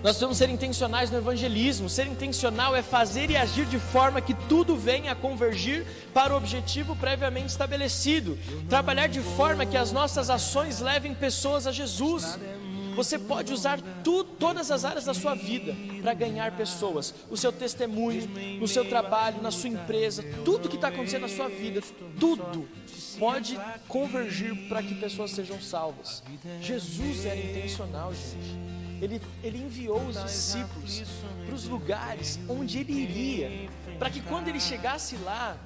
Nós precisamos ser intencionais no evangelismo. Ser intencional é fazer e agir de forma que tudo venha a convergir para o objetivo previamente estabelecido. Trabalhar de forma que as nossas ações levem pessoas a Jesus. Você pode usar todas as áreas da sua vida para ganhar pessoas. O seu testemunho, no seu trabalho, na sua empresa, tudo que está acontecendo na sua vida, tudo pode convergir para que pessoas sejam salvas. Jesus era intencional, gente. Ele enviou os discípulos para os lugares onde ele iria, para que quando ele chegasse lá,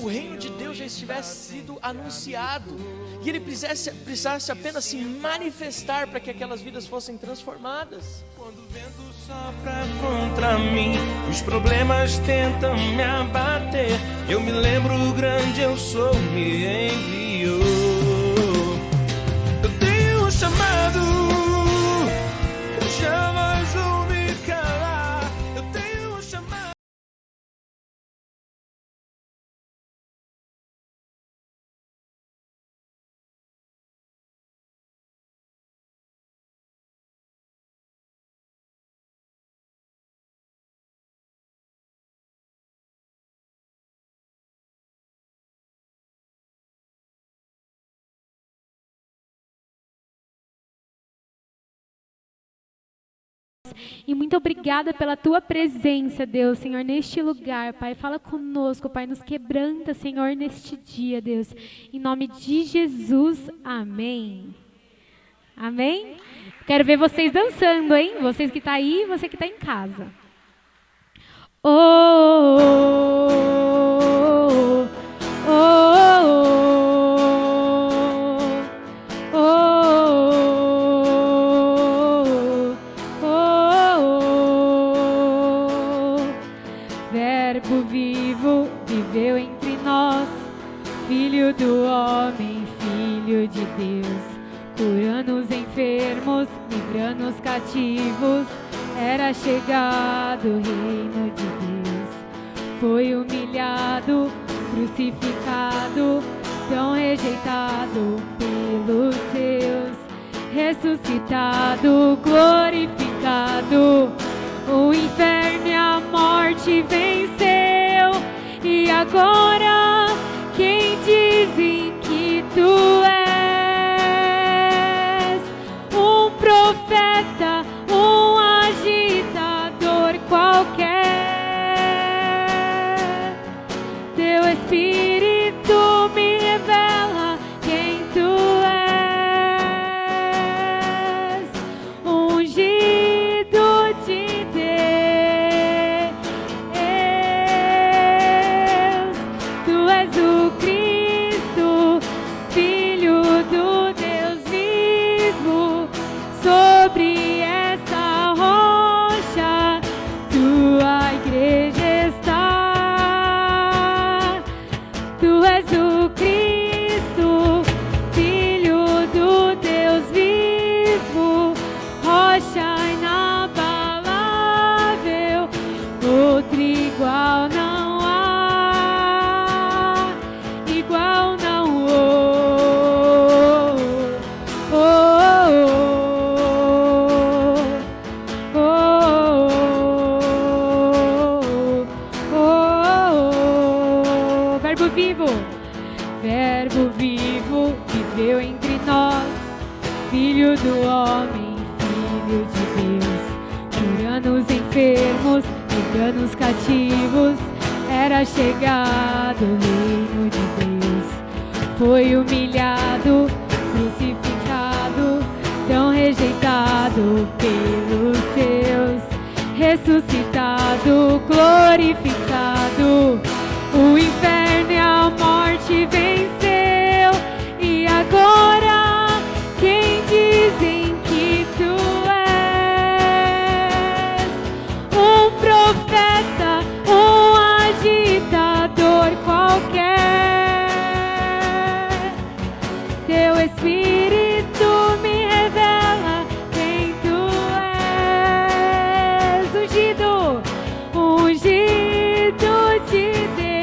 o reino de Deus já estivesse sido anunciado, e ele precisasse apenas se manifestar para que aquelas vidas fossem transformadas. Quando o vento sopra contra mim, os problemas tentam me abater, eu me lembro o grande eu sou me enviou. Eu tenho um chamado, jamais vou me calar. Eu tenho um chamado. E muito obrigada pela tua presença, Deus, Senhor, neste lugar, Pai. Fala conosco, Pai, nos quebranta, Senhor, neste dia, Deus. Em nome de Jesus, amém. Amém? Quero ver vocês dançando, hein? Vocês que estão aí e você que está em casa. Oh, oh, oh, oh, oh, oh, oh. Verbo vivo viveu entre nós, Filho do homem, Filho de Deus, curando os enfermos, livrando os cativos. Era chegado o reino de Deus, foi humilhado, crucificado, tão rejeitado pelos seus, ressuscitado, glorificado, o inferno e a morte venceu. E agora quem dizem que tu és? Um profeta, um agitador qualquer. Teu Espírito me revela quem tu és. Ungido de Deus, tu és o Cristo, Filho do Deus vivo. Sobre essa rocha tua igreja está. Tu és o Cristo, Filho do Deus vivo, rocha inabalável, outro igual não há, igual não houve. Oh, oh, oh, oh, oh. Verbo vivo, Verbo vivo viveu entre nós, Filho do homem, Filho de Deus, curando os enfermos, livrando os cativos. Era chegado o reino de Deus, foi humilhado, crucificado, tão rejeitado pelos seus, ressuscitado, glorificado, o inferno e a morte venceu. E agora quem dizem que tu és? Um profeta, um agitador qualquer. Teu Espírito me revela quem tu és. Ungido, ungido de Deus.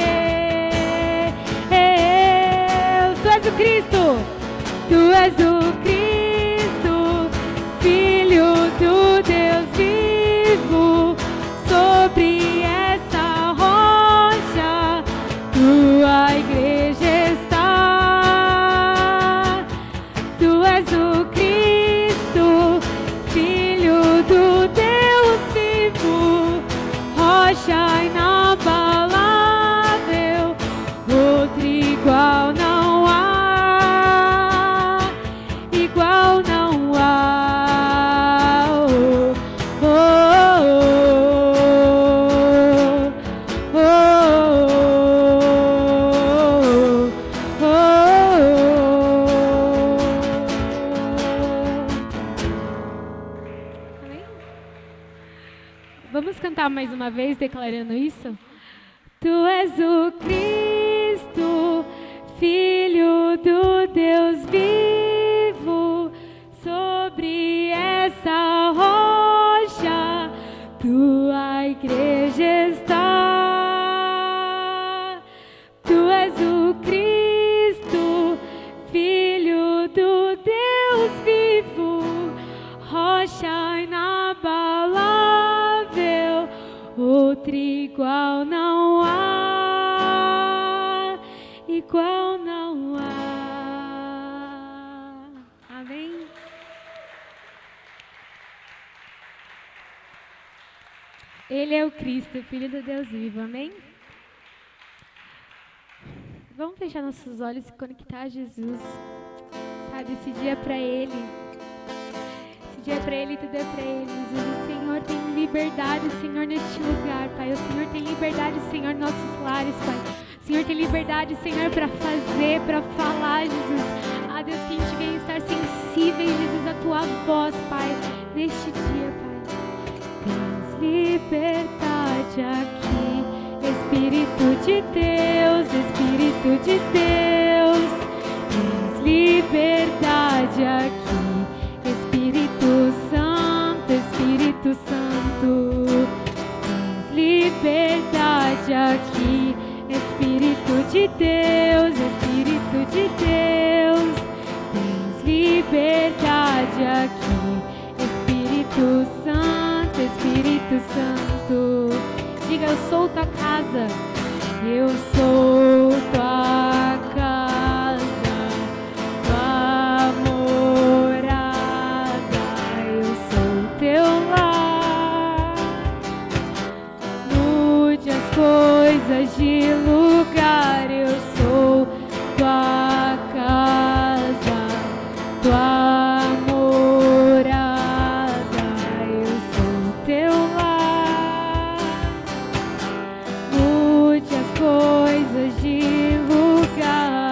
Tu és o Cristo, tu és o Cristo, Filho do Deus vivo. uma vez declarando isso? Tu és o Cristo, Filho do Deus vivo, sobre essa rocha tua igreja está. Tu és o Cristo, Filho do Deus vivo, rocha inabalável, outro igual não há, igual não há. Amém? Ele é o Cristo, Filho do Deus vivo, amém? Vamos fechar nossos olhos e se conectar a Jesus. Sabe, esse dia é pra Ele. Esse dia é pra Ele, tudo é pra Ele. Jesus, o Senhor tem liberdade, Senhor, neste lugar, Pai. O Senhor tem liberdade, Senhor, nos nossos lares, Pai. O Senhor tem liberdade, Senhor, pra fazer, pra falar, Jesus. Ah, Deus, que a gente venha estar sensíveis, Jesus, à Tua voz, Pai, neste dia, Pai. Tens liberdade aqui, Espírito de Deus, Espírito de Deus. Tens liberdade aqui, Espírito Santo, Espírito Santo. Tens liberdade aqui, Espírito de Deus, Espírito de Deus. Tens liberdade aqui, Espírito Santo, Espírito Santo. Diga, eu sou tua casa, eu sou tua casa, tua morada, eu sou teu lar. Mude as coisas de lugar, eu sou tua casa, tua morada, eu sou teu lar. Mude as coisas de lugar.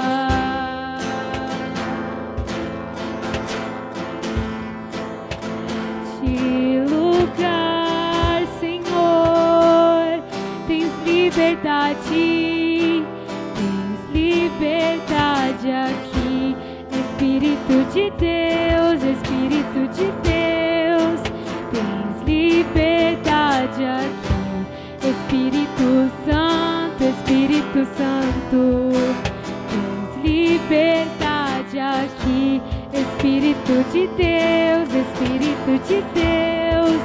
De lugar, Senhor, tens liberdade. Tens liberdade aqui, Espírito de Deus, Espírito de Deus. Tens liberdade aqui, Espírito Santo, Espírito Santo. Tens liberdade aqui, Espírito de Deus, Espírito de Deus.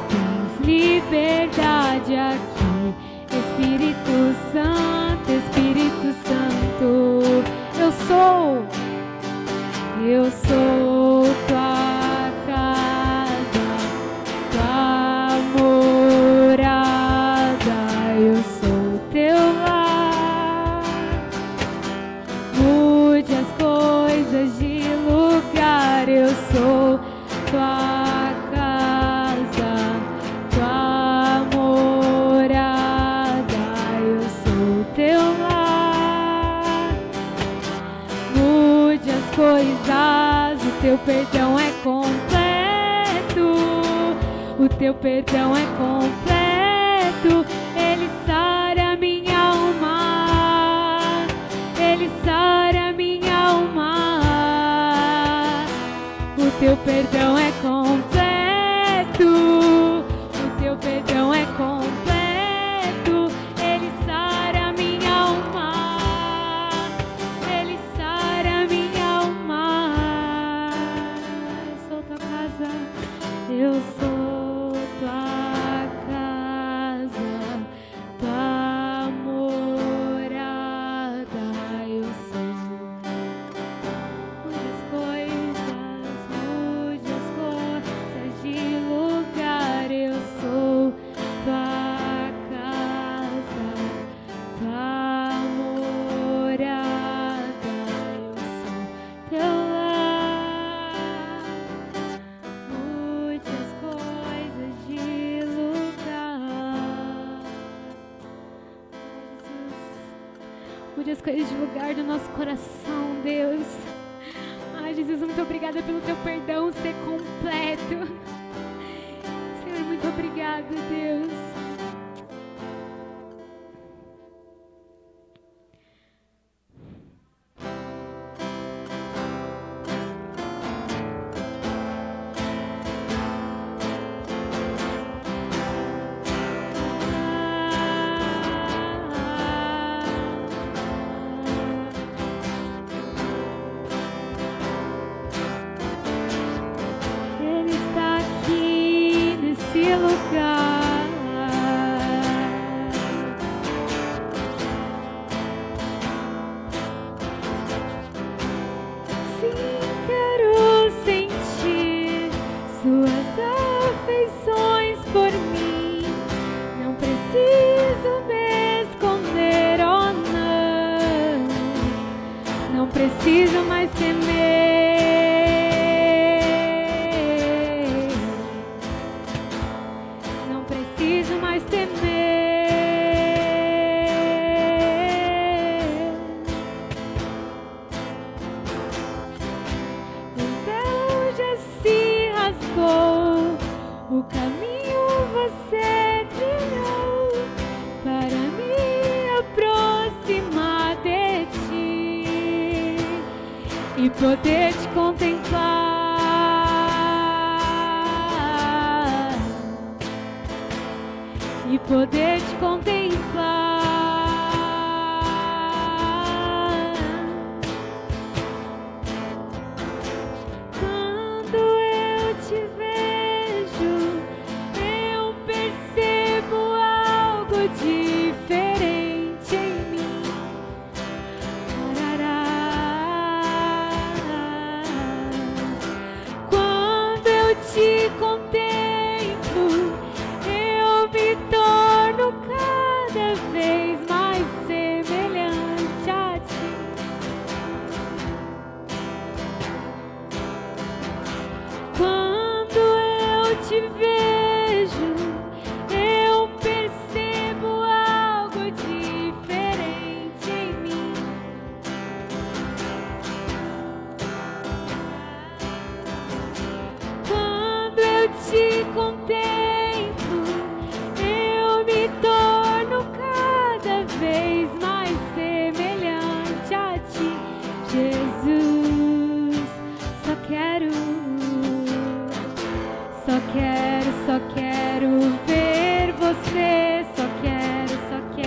Tens liberdade aqui, Espírito Santo, Espírito Santo. Eu sou tua casa, tua morada, eu sou teu lar. Mude as coisas de lugar, eu sou tua casa, tua morada, eu sou teu lar. Mude as coisas, o teu perdão é completo, o teu perdão é completo. Ele sara minha alma, ele sara minha alma. O teu perdão é completo, o teu perdão é completo. Ele sara minha alma, ele sara minha alma. Eu sou tua casa, eu sou tua casa, tua morada, eu sou. Mude as coisas de lugar, eu sou tua casa, tua morada, eu sou teu lar. Mude as coisas de lugar. Jesus, mude as coisas de lugar do nosso coração, Deus. Ai, Jesus, muito obrigada pelo teu perdão ser completo. Senhor, muito obrigada, Deus. preciso mais temer. Não preciso mais temer. O véu já se rasgou, o caminho você trilhou para me aproximar de ti e poder te contemplar, e poder te contemplar. Quando eu te vejo, eu percebo algo diferente em mim. Tarará. Quando eu te contemplo, eu me torno cada vez mais semelhante a ti. Quando eu te vejo, eu percebo algo diferente em mim. Quando eu te contemplo, eu me torno cada vez mais semelhante a ti, Jesus. Só quero ver você. Só quero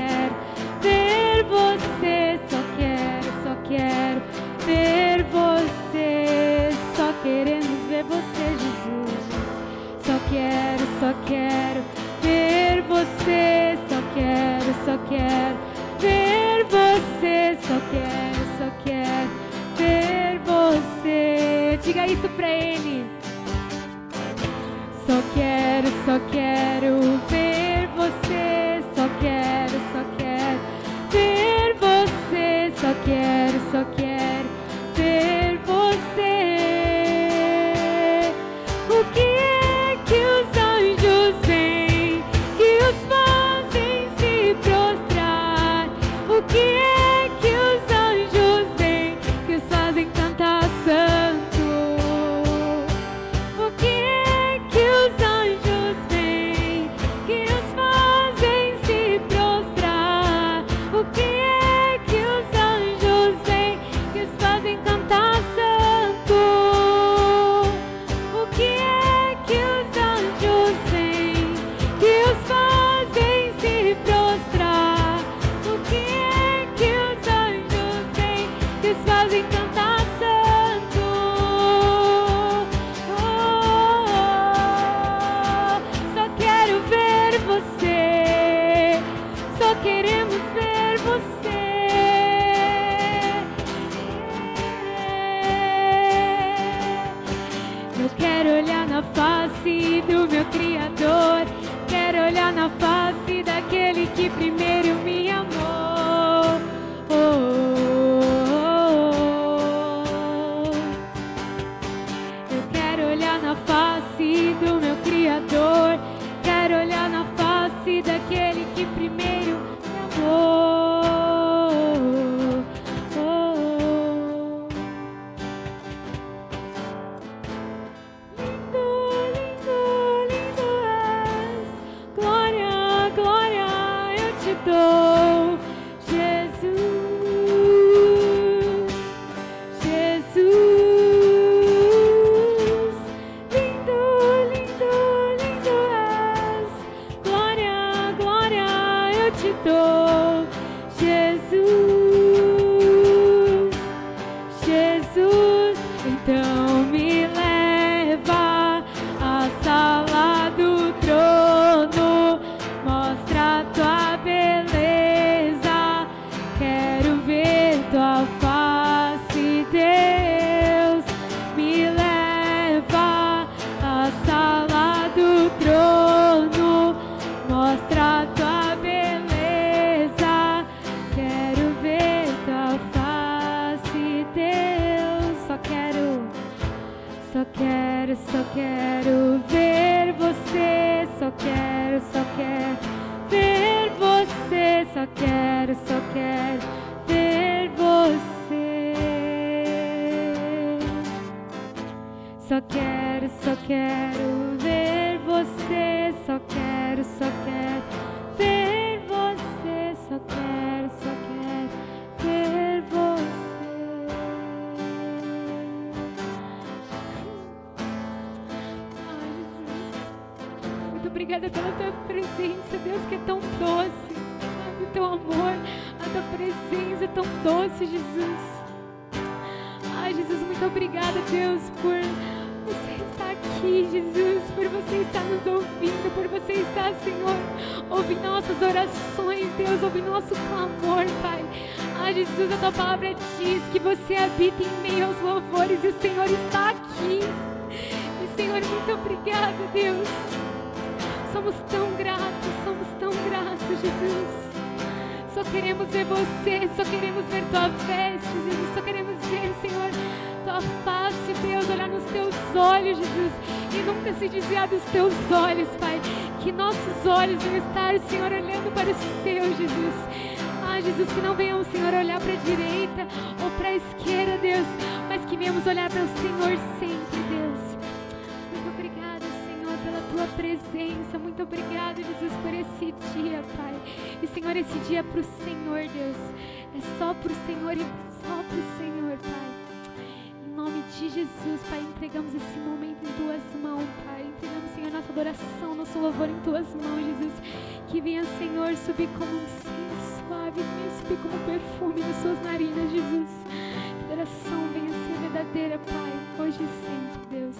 ver você. Só quero ver você. Só queremos ver você, Jesus. Só quero ver você. Só quero ver você. Só quero ver você. Diga isso pra ele. Só quero ver você. Só quero ver você. Só quero ver você. O que é que os anjos veem que os fazem se prostrar? O que é que os anjos veem que os fazem cantar santo? O que é que os anjos veem que os fazem se prostrar? O que é que os anjos veem que os fazem cantar santo? O que é que os anjos veem que os fazem se prostrar? O que é que os anjos veem que os fazem cantar santo? Só quero ver você. Só queremos ver você. Eu quero olhar na face do meu Criador. Quero olhar na face daquele que primeiro me amou. Oh, oh, oh. Eu quero olhar na face do meu Criador. Quero olhar na face daquele que primeiro me amou. Oh, oh. Lindo, lindo, lindo és. Glória, glória eu te dou, Jesus, Jesus. Lindo, lindo, lindo és. Glória, glória eu te dou, Jesus, Jesus. Então me leva à sala do trono, mostra a tua beleza. Quero ver tua face, Deus. Me leva à sala do trono, mostra a tua beleza. Quero quero ver você. Só quero ver você. Só quero ver você. Só quero ver você. Ai, Jesus. Muito obrigada pela tua presença, Deus, que é tão doce. Sabe, o teu amor, a tua presença é tão doce, Jesus. Ai, Jesus, muito obrigada, Deus, por você estar aqui, Jesus, por você estar nos ouvindo, por você estar, Senhor, ouvindo nossas orações, Deus, ouvindo nosso clamor, Pai. Ai, Jesus, a tua palavra diz que você habita em meio aos louvores e o Senhor está aqui. E, Senhor, muito obrigada, Deus. Somos tão gratos, Jesus. Só queremos ver você, só queremos ver tua veste, Jesus. Só queremos ver, Senhor, tua face, Deus, olhar nos teus olhos, Jesus, e nunca se desviar dos teus olhos, Pai. Que nossos olhos venham estar, Senhor, olhando para o seu, Jesus. Ah, Jesus, que não venhamos, Senhor, olhar para a direita ou para a esquerda, Deus, mas que venhamos olhar para o Senhor sempre, Deus. Muito obrigada, Senhor, pela tua presença. Muito obrigada, Jesus, por esse dia, Pai. E, Senhor, esse dia é para o Senhor, Deus. É só para o Senhor e só para o Senhor, Pai. Em nome de Jesus, Pai, entregamos esse momento em tuas mãos, Pai. Entregamos, Senhor, nossa adoração, nosso louvor em tuas mãos, Jesus. Que venha, Senhor, subir como um incenso suave, venha subir como um perfume nas suas narinas, Jesus. Que a adoração venha ser verdadeira, Pai, hoje e sempre, Deus.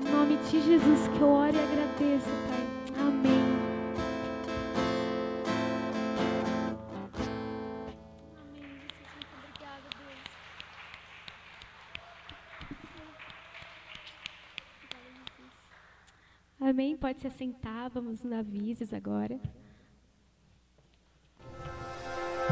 Em nome de Jesus que eu oro e agradeço, Pai. Amém. Amém? Pode se assentar, vamos nos avisos agora.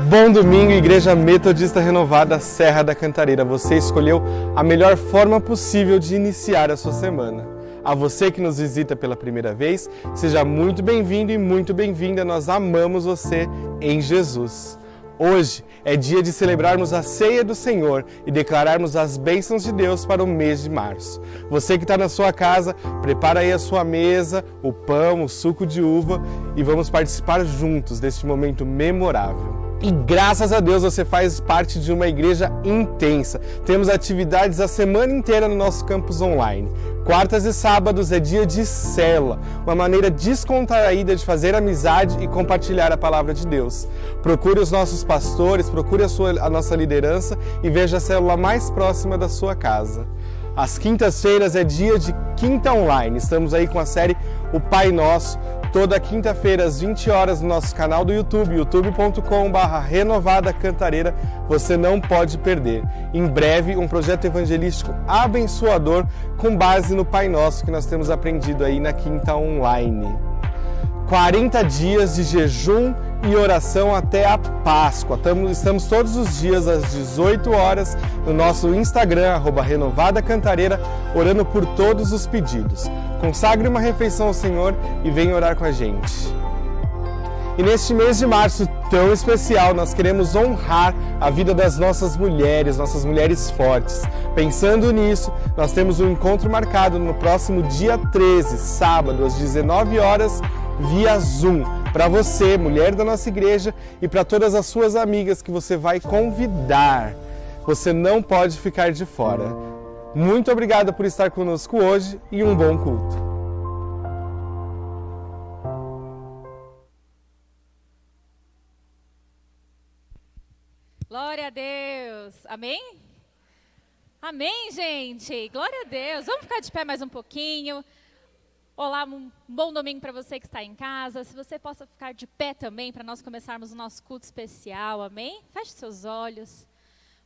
Bom domingo, Igreja Metodista Renovada Serra da Cantareira. Você escolheu a melhor forma possível de iniciar a sua semana. A você que nos visita pela primeira vez, seja muito bem-vindo e muito bem-vinda. Nós amamos você em Jesus. Hoje é dia de celebrarmos a ceia do Senhor e declararmos as bênçãos de Deus para o mês de março. Você que está na sua casa, prepara aí a sua mesa, o pão, o suco de uva e vamos participar juntos deste momento memorável. E graças a Deus você faz parte de uma igreja intensa. Temos atividades a semana inteira no nosso campus online. Quartas e sábados é dia de célula, uma maneira descontraída de fazer amizade e compartilhar a palavra de Deus. Procure os nossos pastores, procure a nossa liderança e veja a célula mais próxima da sua casa. Às quintas-feiras é dia de Quinta Online. Estamos aí com a série O Pai Nosso, toda quinta-feira às 20 horas no nosso canal do YouTube, youtube.com/Renovada Cantareira. Você não pode perder. Em breve, um projeto evangelístico abençoador com base no Pai Nosso que nós temos aprendido aí na Quinta Online. 40 dias de jejum e oração até a Páscoa. Estamos todos os dias às 18 horas no nosso Instagram, @Renovada Cantareira, orando por todos os pedidos. Consagre uma refeição ao Senhor e venha orar com a gente. E neste mês de março tão especial, nós queremos honrar a vida das nossas mulheres fortes. Pensando nisso, nós temos um encontro marcado no próximo dia 13, sábado, às 19 horas, via Zoom. Para você, mulher da nossa igreja, e para todas as suas amigas que você vai convidar. Você não pode ficar de fora. Muito obrigado por estar conosco hoje e um bom culto. Glória a Deus. Amém? Amém, gente. Glória a Deus. Vamos ficar de pé mais um pouquinho. Olá, um bom domingo para você que está em casa. Se você possa ficar de pé também para nós começarmos o nosso culto especial. Amém? Feche seus olhos.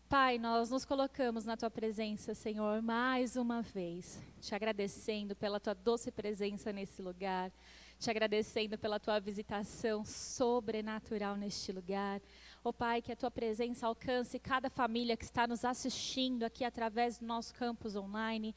Pai, nós nos colocamos na Tua presença, Senhor, mais uma vez, te agradecendo pela Tua doce presença nesse lugar, te agradecendo pela Tua visitação sobrenatural neste lugar. Ó Pai, que a Tua presença alcance cada família que está nos assistindo aqui através do nosso campus online,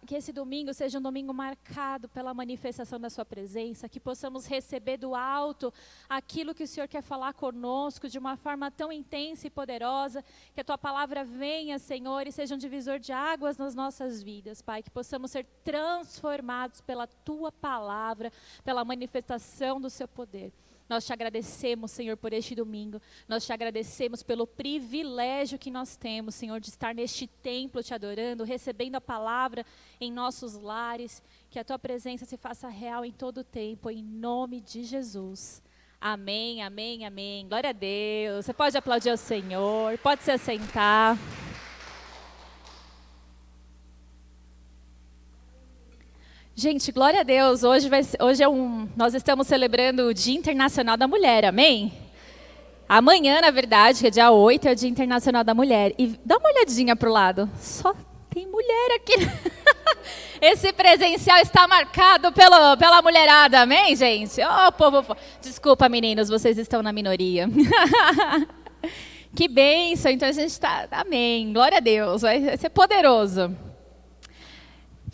que esse domingo seja um domingo marcado pela manifestação da sua presença, que possamos receber do alto aquilo que o Senhor quer falar conosco de uma forma tão intensa e poderosa, que a tua palavra venha, Senhor, e seja um divisor de águas nas nossas vidas, Pai, que possamos ser transformados pela tua palavra, pela manifestação do seu poder. Nós te agradecemos, Senhor, por este domingo. Nós te agradecemos pelo privilégio que nós temos, Senhor, de estar neste templo te adorando, recebendo a palavra em nossos lares. Que a tua presença se faça real em todo o tempo, em nome de Jesus. Amém, amém, amém. Glória a Deus. Você pode aplaudir ao Senhor, pode se assentar. Gente, glória a Deus, nós estamos celebrando o Dia Internacional da Mulher, amém? Amanhã, na verdade, que é dia 8, é o Dia Internacional da Mulher. E dá uma olhadinha para o lado, só tem mulher aqui. Esse presencial está marcado pela mulherada, amém, gente? Oh, povo, desculpa, meninos, vocês estão na minoria. Que bênção, então a gente está, amém, glória a Deus, vai ser poderoso.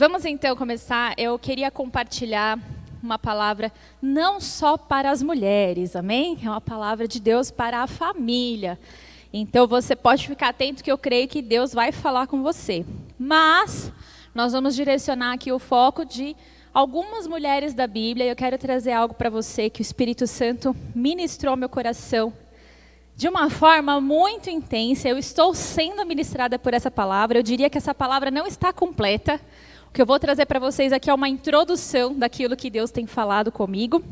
Vamos então começar. Eu queria compartilhar uma palavra não só para as mulheres, amém? É uma palavra de Deus para a família. Então você pode ficar atento que eu creio que Deus vai falar com você. Mas nós vamos direcionar aqui o foco de algumas mulheres da Bíblia. E eu quero trazer algo para você que o Espírito Santo ministrou ao meu coração de uma forma muito intensa. Eu estou sendo ministrada por essa palavra. Eu diria que essa palavra não está completa. O que eu vou trazer para vocês aqui é uma introdução daquilo que Deus tem falado comigo.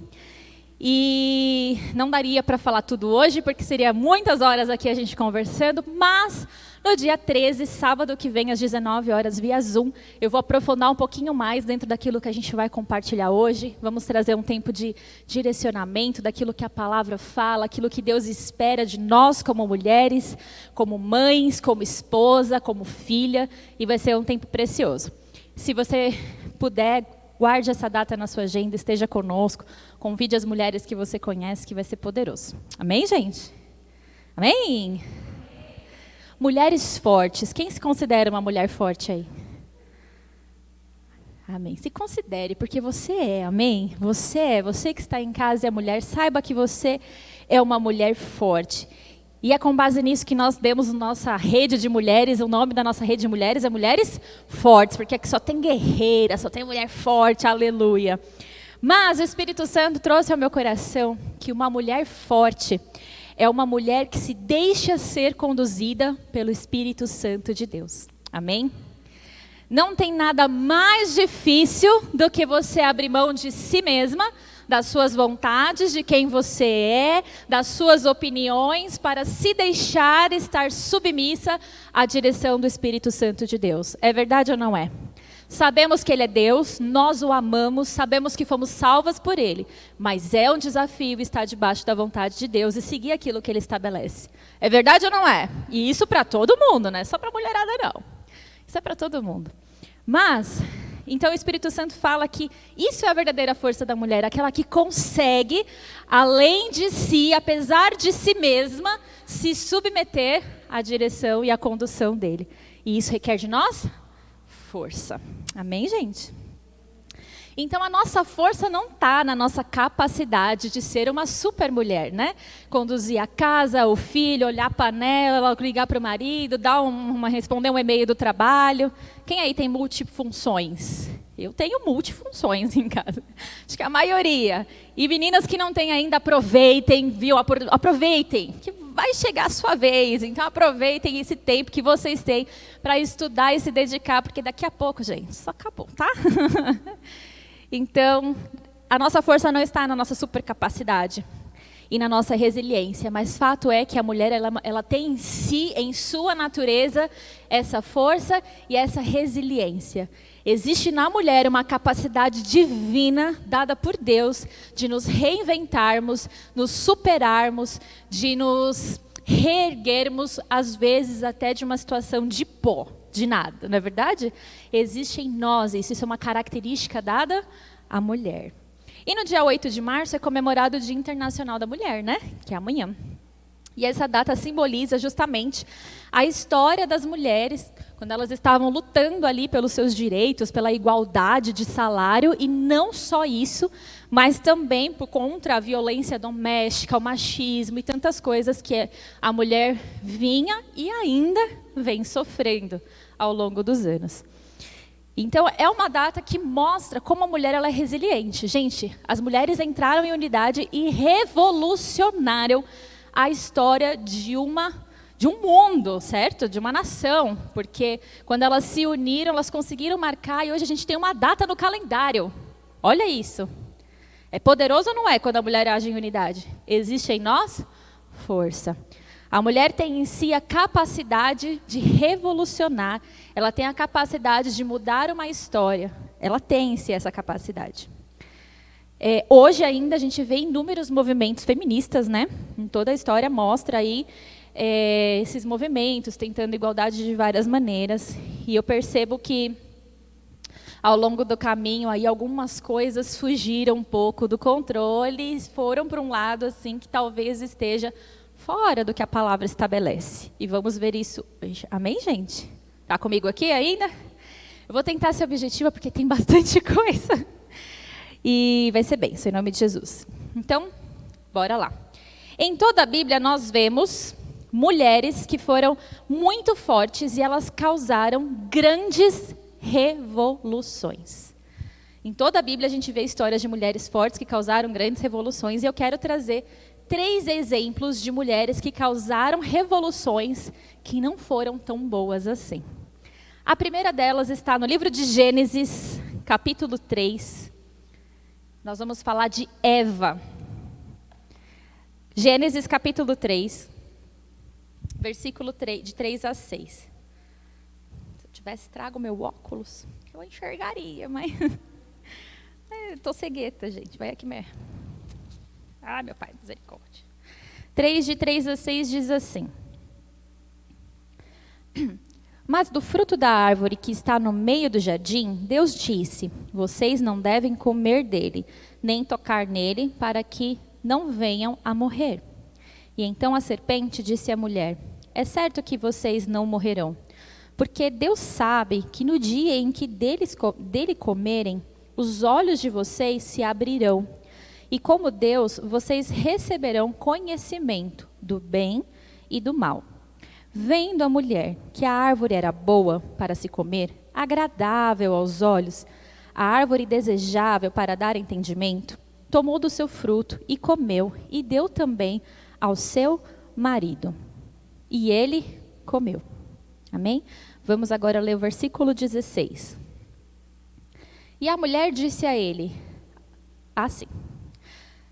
E não daria para falar tudo hoje, porque seria muitas horas aqui a gente conversando, mas no dia 13, sábado que vem, às 19 horas, via Zoom, eu vou aprofundar um pouquinho mais dentro daquilo que a gente vai compartilhar hoje. Vamos trazer um tempo de direcionamento daquilo que a palavra fala, aquilo que Deus espera de nós como mulheres, como mães, como esposa, como filha, e vai ser um tempo precioso. Se você puder, guarde essa data na sua agenda, esteja conosco, convide as mulheres que você conhece, que vai ser poderoso. Amém, gente? Amém? Mulheres fortes. Quem se considera uma mulher forte aí? Amém. Se considere, porque você é, amém? Você que está em casa e é mulher, saiba que você é uma mulher forte. E é com base nisso que nós demos nossa rede de mulheres, o nome da nossa rede de mulheres é Mulheres Fortes, porque aqui só tem guerreira, só tem mulher forte, aleluia. Mas o Espírito Santo trouxe ao meu coração que uma mulher forte é uma mulher que se deixa ser conduzida pelo Espírito Santo de Deus. Amém? Não tem nada mais difícil do que você abrir mão de si mesma, das suas vontades, de quem você é, das suas opiniões, para se deixar estar submissa à direção do Espírito Santo de Deus. É verdade ou não é? Sabemos que Ele é Deus, nós o amamos, sabemos que fomos salvas por Ele, mas é um desafio estar debaixo da vontade de Deus e seguir aquilo que Ele estabelece. É verdade ou não é? E isso para todo mundo, não é só para a mulherada não. Isso é para todo mundo. Mas, então o Espírito Santo fala que isso é a verdadeira força da mulher, aquela que consegue, além de si, apesar de si mesma, se submeter à direção e à condução dele. E isso requer de nós força. Amém, gente? Então a nossa força não está na nossa capacidade de ser uma super mulher, né? Conduzir a casa, o filho, olhar a panela, ligar para o marido, responder um e-mail do trabalho. Quem aí tem multifunções? Eu tenho multifunções em casa. Acho que a maioria. E meninas que não têm ainda, aproveitem, viu? Aproveitem, que vai chegar a sua vez. Então aproveitem esse tempo que vocês têm para estudar e se dedicar, porque daqui a pouco, gente, só acabou, tá? Então, a nossa força não está na nossa supercapacidade e na nossa resiliência, mas fato é que a mulher ela tem em si, em sua natureza, essa força e essa resiliência. Existe na mulher uma capacidade divina dada por Deus de nos reinventarmos, nos superarmos, de nos reerguermos, às vezes até de uma situação de pó. De nada, não é verdade? Existe em nós isso, é uma característica dada à mulher. E no dia 8 de março é comemorado o Dia Internacional da Mulher, né? Que é amanhã. E essa data simboliza justamente a história das mulheres, quando elas estavam lutando ali pelos seus direitos, pela igualdade de salário, e não só isso, mas também contra a violência doméstica, o machismo e tantas coisas que a mulher vinha e ainda vem sofrendo ao longo dos anos. Então, é uma data que mostra como a mulher ela é resiliente. Gente, as mulheres entraram em unidade e revolucionaram a história de um mundo, certo? De uma nação, porque quando elas se uniram, elas conseguiram marcar, e hoje a gente tem uma data no calendário. Olha isso. É poderoso ou não é quando a mulher age em unidade? Existe em nós força. A mulher tem em si a capacidade de revolucionar, ela tem a capacidade de mudar uma história, ela tem em si essa capacidade. Hoje ainda a gente vê inúmeros movimentos feministas, né? Em toda a história mostra aí esses movimentos, tentando igualdade de várias maneiras. E eu percebo que, ao longo do caminho, aí algumas coisas fugiram um pouco do controle, foram para um lado assim que talvez esteja fora do que a palavra estabelece. E vamos ver isso hoje. Amém, gente? Está comigo aqui ainda? Eu vou tentar ser objetiva, porque tem bastante coisa. E vai ser bênção, em nome de Jesus. Então, bora lá. Em toda a Bíblia, nós vemos mulheres que foram muito fortes e elas causaram grandes revoluções. Em toda a Bíblia, a gente vê histórias de mulheres fortes que causaram grandes revoluções, e eu quero trazer 3 exemplos de mulheres que causaram revoluções que não foram tão boas assim. A primeira delas está no livro de Gênesis, capítulo 3. Nós vamos falar de Eva. Gênesis capítulo 3, versículo 3, de 3 a 6. Se eu tivesse trago meu óculos, eu enxergaria, mas... Estou cegueta, gente. Vai aqui mesmo. Ah, meu pai, misericórdia. 3, de 3 a 6 diz assim. Mas do fruto da árvore que está no meio do jardim, Deus disse, vocês não devem comer dele, nem tocar nele, para que não venham a morrer. E então a serpente disse à mulher, é certo que vocês não morrerão, porque Deus sabe que no dia em que dele comerem, os olhos de vocês se abrirão, e como Deus, vocês receberão conhecimento do bem e do mal. Vendo a mulher que a árvore era boa para se comer, agradável aos olhos, a árvore desejável para dar entendimento, tomou do seu fruto e comeu, e deu também ao seu marido. E ele comeu. Amém? Vamos agora ler o versículo 16. E a mulher disse a ele, assim,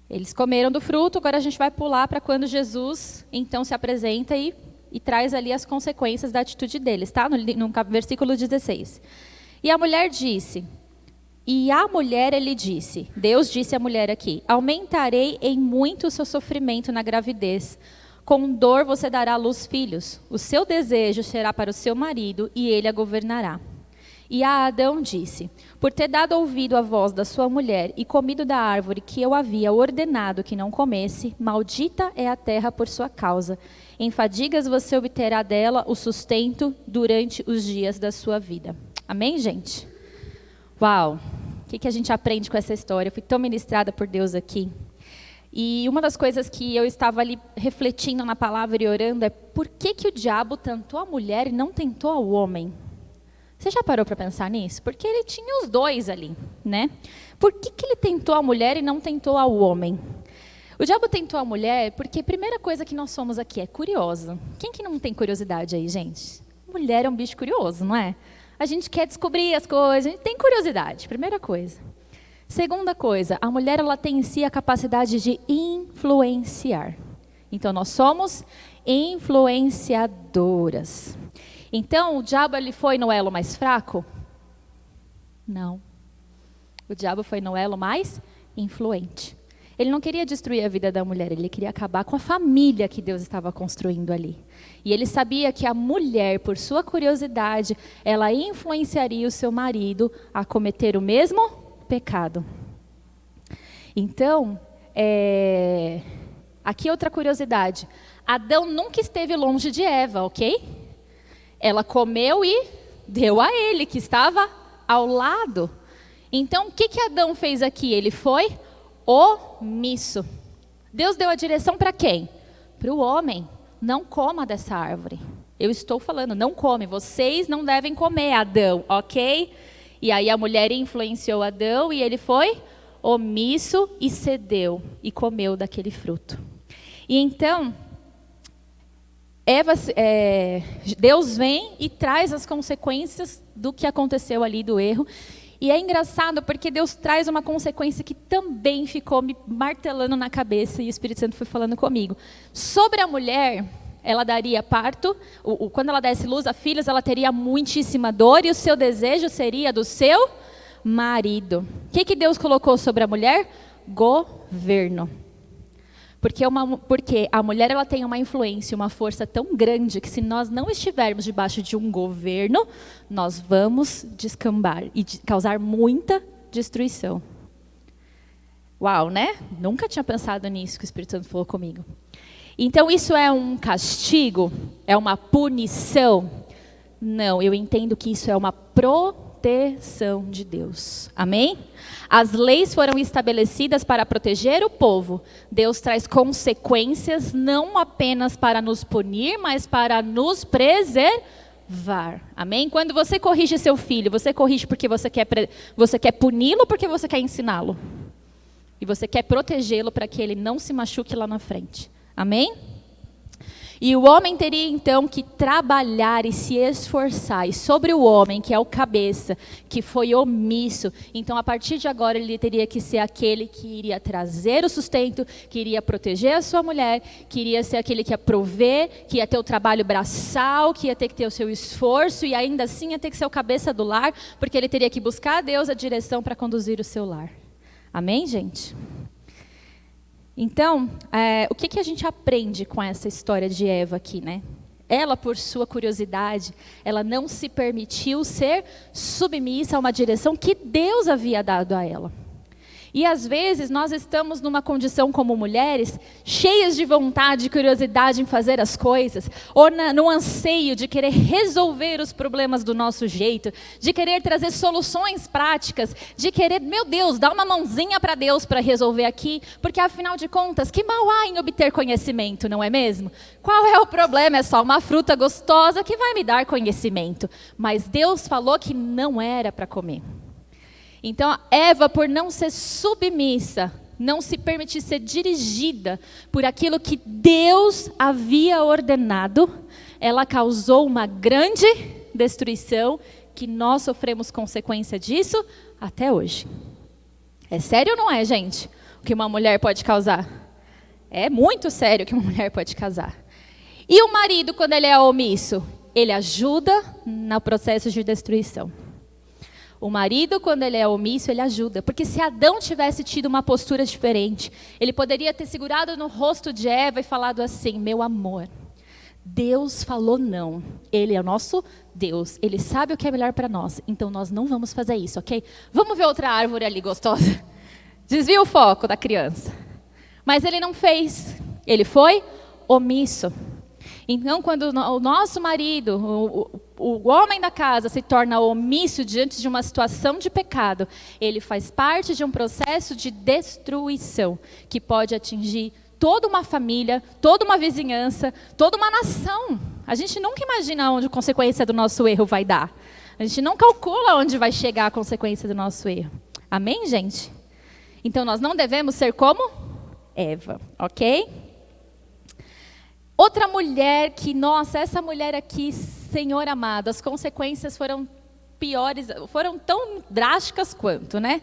eles comeram do fruto, agora a gente vai pular para quando Jesus então se apresenta e traz ali as consequências da atitude deles, tá? No versículo 16. E a mulher ele disse, Deus disse à mulher aqui, aumentarei em muito o seu sofrimento na gravidez, com dor você dará à luz filhos, o seu desejo será para o seu marido e ele a governará. E a Adão disse, por ter dado ouvido à voz da sua mulher e comido da árvore que eu havia ordenado que não comesse, maldita é a terra por sua causa. Em fadigas você obterá dela o sustento durante os dias da sua vida. Amém, gente? Uau! O que a gente aprende com essa história? Eu fui tão ministrada por Deus aqui. E uma das coisas que eu estava ali refletindo na palavra e orando é por que o diabo tentou a mulher e não tentou ao homem? Você já parou para pensar nisso? Porque ele tinha os dois ali, né? Por que ele tentou a mulher e não tentou ao homem? O diabo tentou a mulher porque a primeira coisa que nós somos aqui é curiosa. Quem que não tem curiosidade aí, gente? Mulher é um bicho curioso, não é? A gente quer descobrir as coisas, a gente tem curiosidade, primeira coisa. Segunda coisa, a mulher ela tem em si a capacidade de influenciar. Então, nós somos influenciadoras. Então, o diabo ele foi no elo mais fraco? Não. O diabo foi no elo mais influente. Ele não queria destruir a vida da mulher, ele queria acabar com a família que Deus estava construindo ali. E ele sabia que a mulher, por sua curiosidade, ela influenciaria o seu marido a cometer o mesmo pecado. Então, Aqui outra curiosidade. Adão nunca esteve longe de Eva, ok? Ela comeu e deu a ele, que estava ao lado. Então, o que Adão fez aqui? Ele foi omisso. Deus deu a direção para quem? Para o homem. Não coma dessa árvore. Eu estou falando, não come. Vocês não devem comer, Adão, ok? E aí a mulher influenciou Adão e ele foi omisso e cedeu e comeu daquele fruto. E então, Deus vem e traz as consequências do que aconteceu ali, do erro. E é engraçado porque Deus traz uma consequência que também ficou me martelando na cabeça e o Espírito Santo foi falando comigo. Sobre a mulher, ela daria parto, quando ela desse luz a filhos, ela teria muitíssima dor e o seu desejo seria do seu marido. O que Deus colocou sobre a mulher? Governo. Porque a mulher ela tem uma influência, uma força tão grande que se nós não estivermos debaixo de um governo, nós vamos descambar e causar muita destruição. Uau, né? Nunca tinha pensado nisso que o Espírito Santo falou comigo. Então isso é um castigo? É uma punição? Não, eu entendo que isso é uma proteção de Deus. Amém? As leis foram estabelecidas para proteger o povo. Deus traz consequências não apenas para nos punir, mas para nos preservar. Amém? Quando você corrige seu filho, você corrige porque você quer puni-lo ou porque você quer ensiná-lo? E você quer protegê-lo para que ele não se machuque lá na frente. Amém? E o homem teria então que trabalhar e se esforçar. E sobre o homem, que é o cabeça, que foi omisso, então a partir de agora ele teria que ser aquele que iria trazer o sustento, que iria proteger a sua mulher, que iria ser aquele que ia prover, que ia ter o trabalho braçal, que ia ter que ter o seu esforço e ainda assim ia ter que ser o cabeça do lar, porque ele teria que buscar a Deus a direção para conduzir o seu lar. Amém, gente? Então, o que a gente aprende com essa história de Eva aqui, né? Ela, por sua curiosidade, ela não se permitiu ser submissa a uma direção que Deus havia dado a ela. E às vezes nós estamos numa condição como mulheres, cheias de vontade e curiosidade em fazer as coisas, ou no anseio de querer resolver os problemas do nosso jeito, de querer trazer soluções práticas, de querer, meu Deus, dar uma mãozinha para Deus para resolver aqui, porque afinal de contas, que mal há em obter conhecimento, não é mesmo? Qual é o problema? É só uma fruta gostosa que vai me dar conhecimento. Mas Deus falou que não era para comer. Então, Eva, por não ser submissa, não se permitir ser dirigida por aquilo que Deus havia ordenado, ela causou uma grande destruição, que nós sofremos consequência disso até hoje. É sério ou não é, gente? O que uma mulher pode causar? É muito sério o que uma mulher pode causar. E o marido, quando ele é omisso, ele ajuda no processo de destruição. O marido, quando ele é omisso, ele ajuda. Porque se Adão tivesse tido uma postura diferente, ele poderia ter segurado no rosto de Eva e falado assim: meu amor, Deus falou não. Ele é o nosso Deus. Ele sabe o que é melhor para nós. Então nós não vamos fazer isso, ok? Vamos ver outra árvore ali gostosa. Desvia o foco da criança. Mas ele não fez. Ele foi omisso. Então, quando o nosso marido, o homem da casa, se torna omisso diante de uma situação de pecado, ele faz parte de um processo de destruição que pode atingir toda uma família, toda uma vizinhança, toda uma nação. A gente nunca imagina onde a consequência do nosso erro vai dar. A gente não calcula onde vai chegar a consequência do nosso erro. Amém, gente? Então, nós não devemos ser como Eva, ok? Outra mulher que, nossa, essa mulher aqui, Senhor amado, as consequências foram piores, foram tão drásticas quanto, né?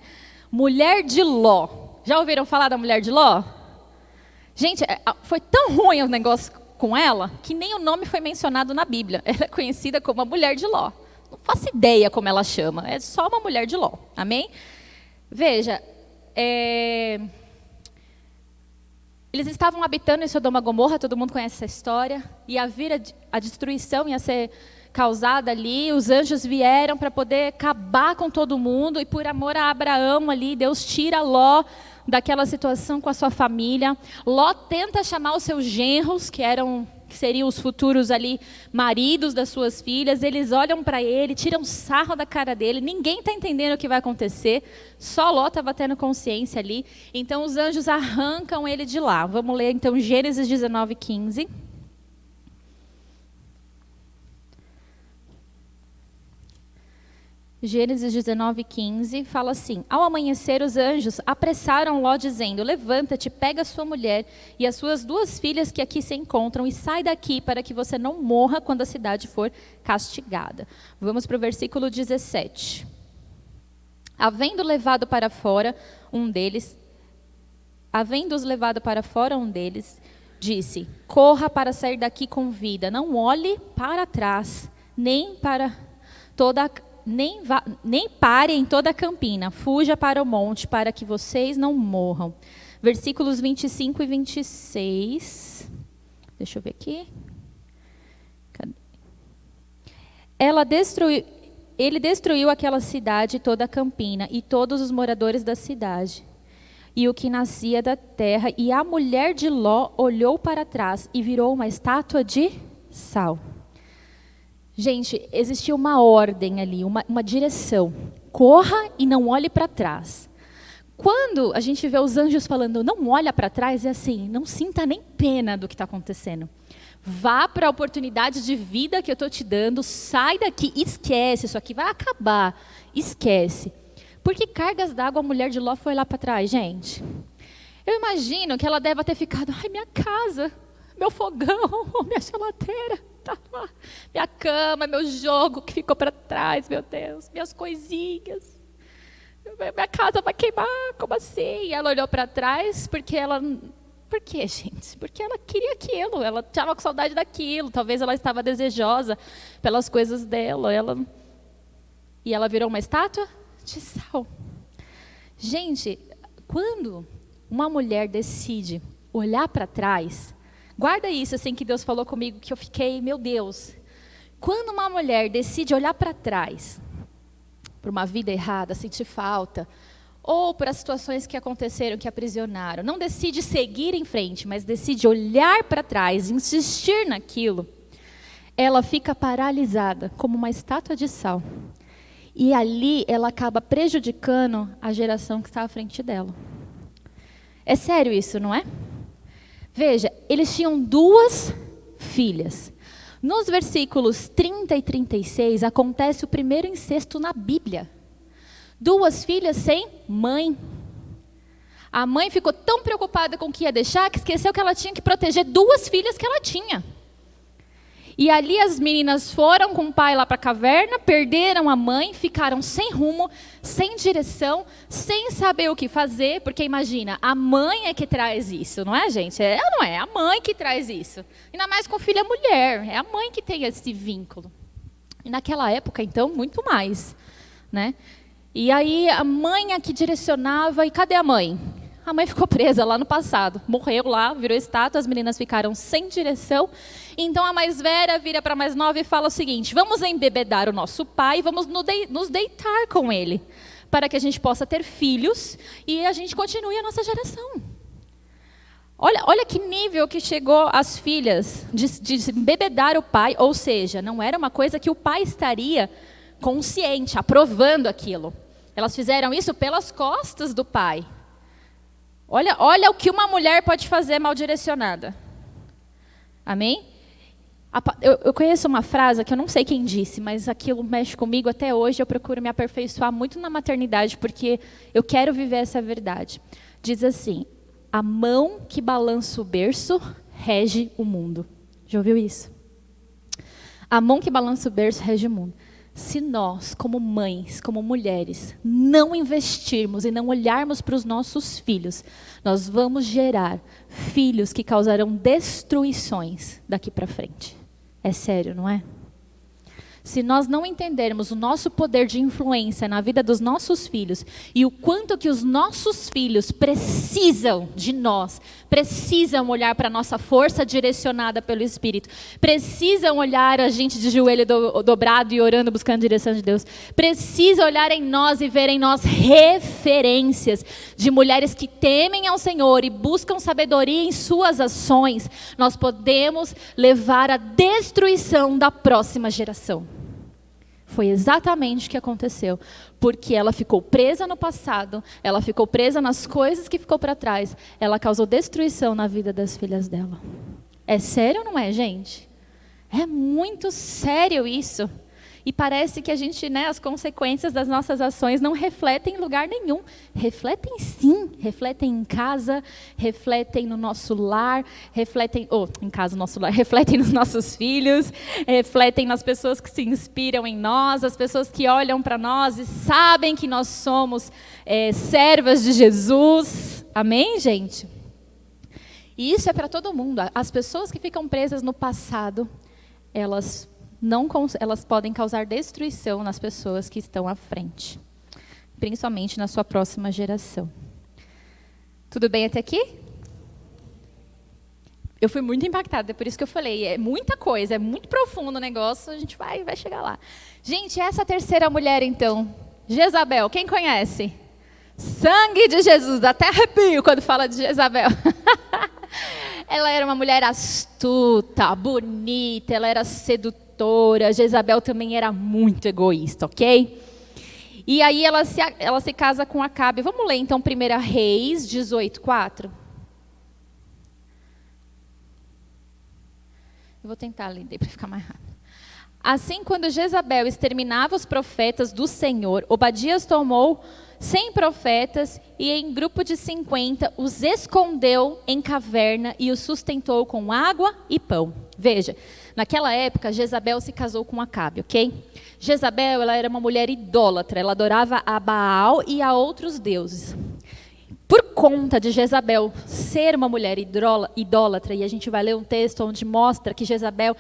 Mulher de Ló. Já ouviram falar da mulher de Ló? Gente, foi tão ruim o negócio com ela, que nem o nome foi mencionado na Bíblia. Ela é conhecida como a mulher de Ló. Não faço ideia como ela chama, é só uma mulher de Ló, amém? Veja, eles estavam habitando em Sodoma e Gomorra, todo mundo conhece essa história, e a destruição ia ser causada ali, os anjos vieram para poder acabar com todo mundo, e por amor a Abraão ali, Deus tira Ló daquela situação com a sua família. Ló tenta chamar os seus genros, que seriam os futuros ali maridos das suas filhas. Eles olham para ele, tiram sarro da cara dele. Ninguém está entendendo o que vai acontecer. Só Ló estava tendo consciência ali. Então os anjos arrancam ele de lá. Vamos ler então Gênesis 19:15. Gênesis 19:15 fala assim: ao amanhecer, os anjos apressaram Ló, dizendo: levanta-te, pega sua mulher e as suas 2 filhas que aqui se encontram e sai daqui para que você não morra quando a cidade for castigada. Vamos para o versículo 17. Havendo-os levado para fora um deles, disse: corra para sair daqui com vida, não olhe para trás, nem pare em toda a campina, fuja para o monte, para que vocês não morram. Versículos 25 e 26. Deixa eu ver aqui. Cadê? Ele destruiu aquela cidade, toda a campina, e todos os moradores da cidade, e o que nascia da terra. E a mulher de Ló olhou para trás e virou uma estátua de sal. Gente, existia uma ordem ali, uma direção. Corra e não olhe para trás. Quando a gente vê os anjos falando, não olha para trás, é assim, não sinta nem pena do que está acontecendo. Vá para a oportunidade de vida que eu estou te dando, sai daqui, esquece, isso aqui vai acabar, esquece. Por que cargas d'água a mulher de Ló foi lá para trás, gente? Eu imagino que ela deve ter ficado, ai, minha casa, meu fogão, minha geladeira, tá lá, minha cama, meu jogo que ficou para trás, meu Deus, minhas coisinhas. Minha casa vai queimar, como assim? E ela olhou para trás porque ela... Por quê, gente? Porque ela queria aquilo, ela estava com saudade daquilo, talvez ela estava desejosa pelas coisas dela. E ela virou uma estátua de sal. Gente, quando uma mulher decide olhar para trás, guarda isso assim que Deus falou comigo, que eu fiquei, meu Deus. Quando uma mulher decide olhar para trás, por uma vida errada, sentir falta, ou para situações que aconteceram, que aprisionaram, não decide seguir em frente, mas decide olhar para trás, insistir naquilo, ela fica paralisada, como uma estátua de sal. E ali ela acaba prejudicando a geração que está à frente dela. É sério isso, não é? Veja, eles tinham 2 filhas. Nos versículos 30 e 36, acontece o primeiro incesto na Bíblia. 2 filhas sem mãe. A mãe ficou tão preocupada com o que ia deixar, que esqueceu que ela tinha que proteger 2 filhas que ela tinha. E ali as meninas foram com o pai lá para a caverna, perderam a mãe, ficaram sem rumo, sem direção, sem saber o que fazer, porque imagina, a mãe é que traz isso, não é, gente? Não é a mãe que traz isso. Ainda mais com filha mulher, é a mãe que tem esse vínculo. E naquela época, então, muito mais, né? E aí a mãe é que direcionava, e cadê a mãe? A mãe ficou presa lá no passado, morreu lá, virou estátua, as meninas ficaram sem direção. Então a mais velha vira para a mais nova e fala o seguinte: vamos embebedar o nosso pai, vamos nos deitar com ele, para que a gente possa ter filhos e a gente continue a nossa geração. Olha que nível que chegou as filhas de embebedar o pai, ou seja, não era uma coisa que o pai estaria consciente, aprovando aquilo. Elas fizeram isso pelas costas do pai. Olha o que uma mulher pode fazer mal direcionada. Amém? Eu conheço uma frase que eu não sei quem disse, mas aquilo mexe comigo até hoje. Eu procuro me aperfeiçoar muito na maternidade, porque eu quero viver essa verdade. Diz assim: a mão que balança o berço rege o mundo. Já ouviu isso? A mão que balança o berço rege o mundo. Se nós, como mães, como mulheres, não investirmos e não olharmos para os nossos filhos, nós vamos gerar filhos que causarão destruições daqui para frente. É sério, não é? Se nós não entendermos o nosso poder de influência na vida dos nossos filhos e o quanto que os nossos filhos precisam de nós, precisam olhar para a nossa força direcionada pelo Espírito, precisam olhar a gente de joelho dobrado e orando, buscando a direção de Deus, precisam olhar em nós e ver em nós referências de mulheres que temem ao Senhor e buscam sabedoria em suas ações, nós podemos levar à destruição da próxima geração. Foi exatamente o que aconteceu, porque ela ficou presa no passado, ela ficou presa nas coisas que ficou para trás, ela causou destruição na vida das filhas dela. É sério ou não é, gente? É muito sério isso. E parece que a gente, as consequências das nossas ações não refletem em lugar nenhum. Refletem sim, refletem em casa, refletem no nosso lar, refletem nos nossos filhos, refletem nas pessoas que se inspiram em nós, as pessoas que olham para nós e sabem que nós somos servas de Jesus. Amém, gente? E isso é para todo mundo. As pessoas que ficam presas no passado, elas podem causar destruição nas pessoas que estão à frente, principalmente na sua próxima geração. Tudo bem até aqui? Eu fui muito impactada, é por isso que eu falei, é muita coisa, é muito profundo o negócio, a gente vai chegar lá. Gente, essa terceira mulher então, Jezabel, quem conhece? Sangue de Jesus, dá até arrepio quando fala de Jezabel. Ela era uma mulher astuta, bonita, ela era sedutora. Jezabel também era muito egoísta, ok? E aí ela se casa com Acabe. Vamos ler então 1 Reis 18:4. Eu vou tentar ler para ficar mais rápido. Assim, quando Jezabel exterminava os profetas do Senhor, Obadias tomou 100 profetas e em grupo de 50 os escondeu em caverna e os sustentou com água e pão. Veja, naquela época Jezabel se casou com Acabe, ok? Jezabel, ela era uma mulher idólatra, ela adorava a Baal e a outros deuses. Por conta de Jezabel ser uma mulher idólatra, e a gente vai ler um texto onde mostra que Jezabel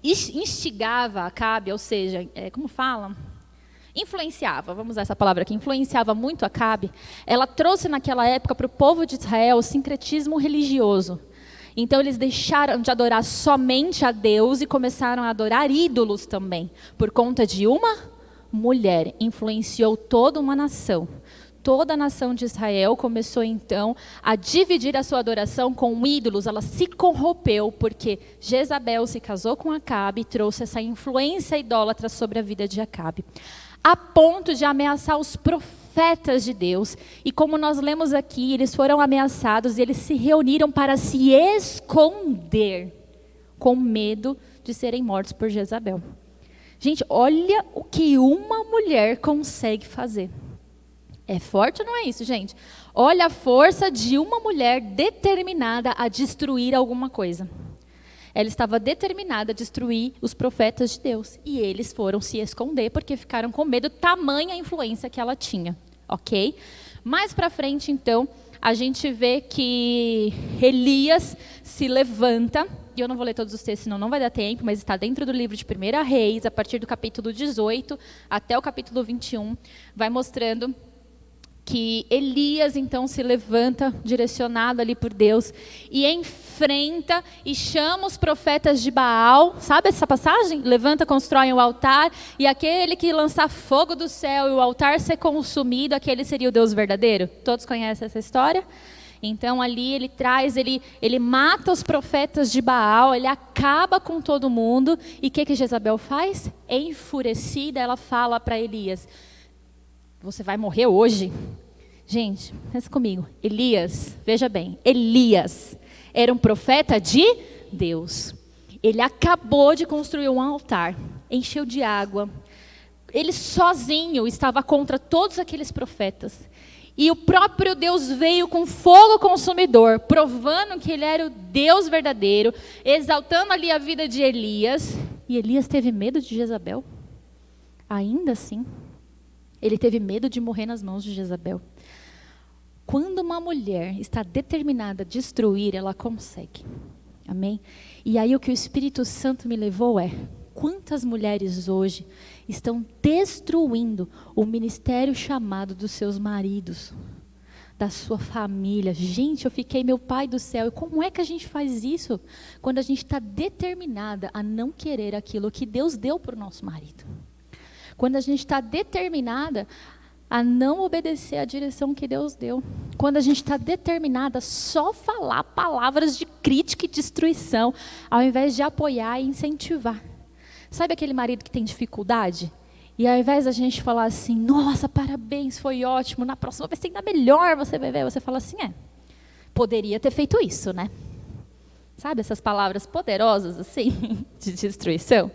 instigava Acabe, ou seja, como fala? Influenciava, vamos usar essa palavra aqui, influenciava muito Acabe. Ela trouxe naquela época para o povo de Israel o sincretismo religioso. Então eles deixaram de adorar somente a Deus e começaram a adorar ídolos também. Por conta de uma mulher, influenciou toda uma nação. Toda a nação de Israel começou então a dividir a sua adoração com ídolos. Ela se corrompeu porque Jezabel se casou com Acabe e trouxe essa influência idólatra sobre a vida de Acabe, a ponto de ameaçar os profetas de Deus. E como nós lemos aqui, eles foram ameaçados e eles se reuniram para se esconder, com medo de serem mortos por Jezabel. Gente, olha o que uma mulher consegue fazer. É forte ou não é isso, gente? Olha a força de uma mulher determinada a destruir alguma coisa. Ela estava determinada a destruir os profetas de Deus. E eles foram se esconder porque ficaram com medo, tamanha a influência que ela tinha. Ok? Mais para frente, então, a gente vê que Elias se levanta. E eu não vou ler todos os textos, senão não vai dar tempo, mas está dentro do livro de 1 Reis, a partir do capítulo 18 até o capítulo 21, vai mostrando que Elias então se levanta, direcionado ali por Deus, e enfrenta e chama os profetas de Baal. Sabe essa passagem? Levanta, constrói um altar, e aquele que lançar fogo do céu e o altar ser consumido, aquele seria o Deus verdadeiro. Todos conhecem essa história? Então ali ele mata os profetas de Baal, ele acaba com todo mundo. E o que Jezabel faz? Enfurecida, ela fala para Elias: você vai morrer hoje. Gente, pensa comigo. Elias, veja bem, Elias era um profeta de Deus. Ele acabou de construir um altar, encheu de água. Ele sozinho estava contra todos aqueles profetas. E o próprio Deus veio com fogo consumidor, provando que ele era o Deus verdadeiro, exaltando ali a vida de Elias. E Elias teve medo de Jezabel. Ainda assim, ele teve medo de morrer nas mãos de Jezabel. Quando uma mulher está determinada a destruir, ela consegue. Amém? E aí o que o Espírito Santo me levou quantas mulheres hoje estão destruindo o ministério chamado dos seus maridos, da sua família. Gente, eu fiquei, meu pai do céu, e como é que a gente faz isso? Quando a gente está determinada a não querer aquilo que Deus deu para o nosso marido. Quando a gente está determinada a não obedecer à direção que Deus deu. Quando a gente está determinada a só falar palavras de crítica e destruição, ao invés de apoiar e incentivar. Sabe aquele marido que tem dificuldade? E ao invés da gente falar assim, nossa, parabéns, foi ótimo, na próxima vez tem que dar melhor, você vai ver. Você fala assim, poderia ter feito isso, né? Sabe essas palavras poderosas assim, de destruição?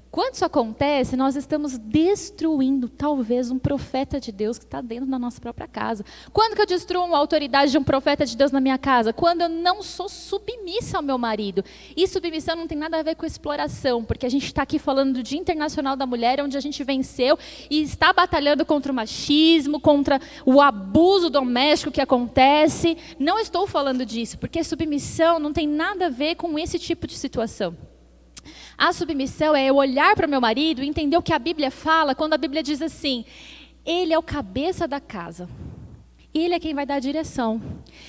Quando isso acontece, nós estamos destruindo, talvez, um profeta de Deus que está dentro da nossa própria casa. Quando que eu destruo a autoridade de um profeta de Deus na minha casa? Quando eu não sou submissa ao meu marido. E submissão não tem nada a ver com exploração, porque a gente está aqui falando do Dia Internacional da Mulher, onde a gente venceu e está batalhando contra o machismo, contra o abuso doméstico que acontece. Não estou falando disso, porque submissão não tem nada a ver com esse tipo de situação. A submissão é eu olhar para o meu marido e entender o que a Bíblia fala, quando a Bíblia diz assim, ele é o cabeça da casa, ele é quem vai dar a direção.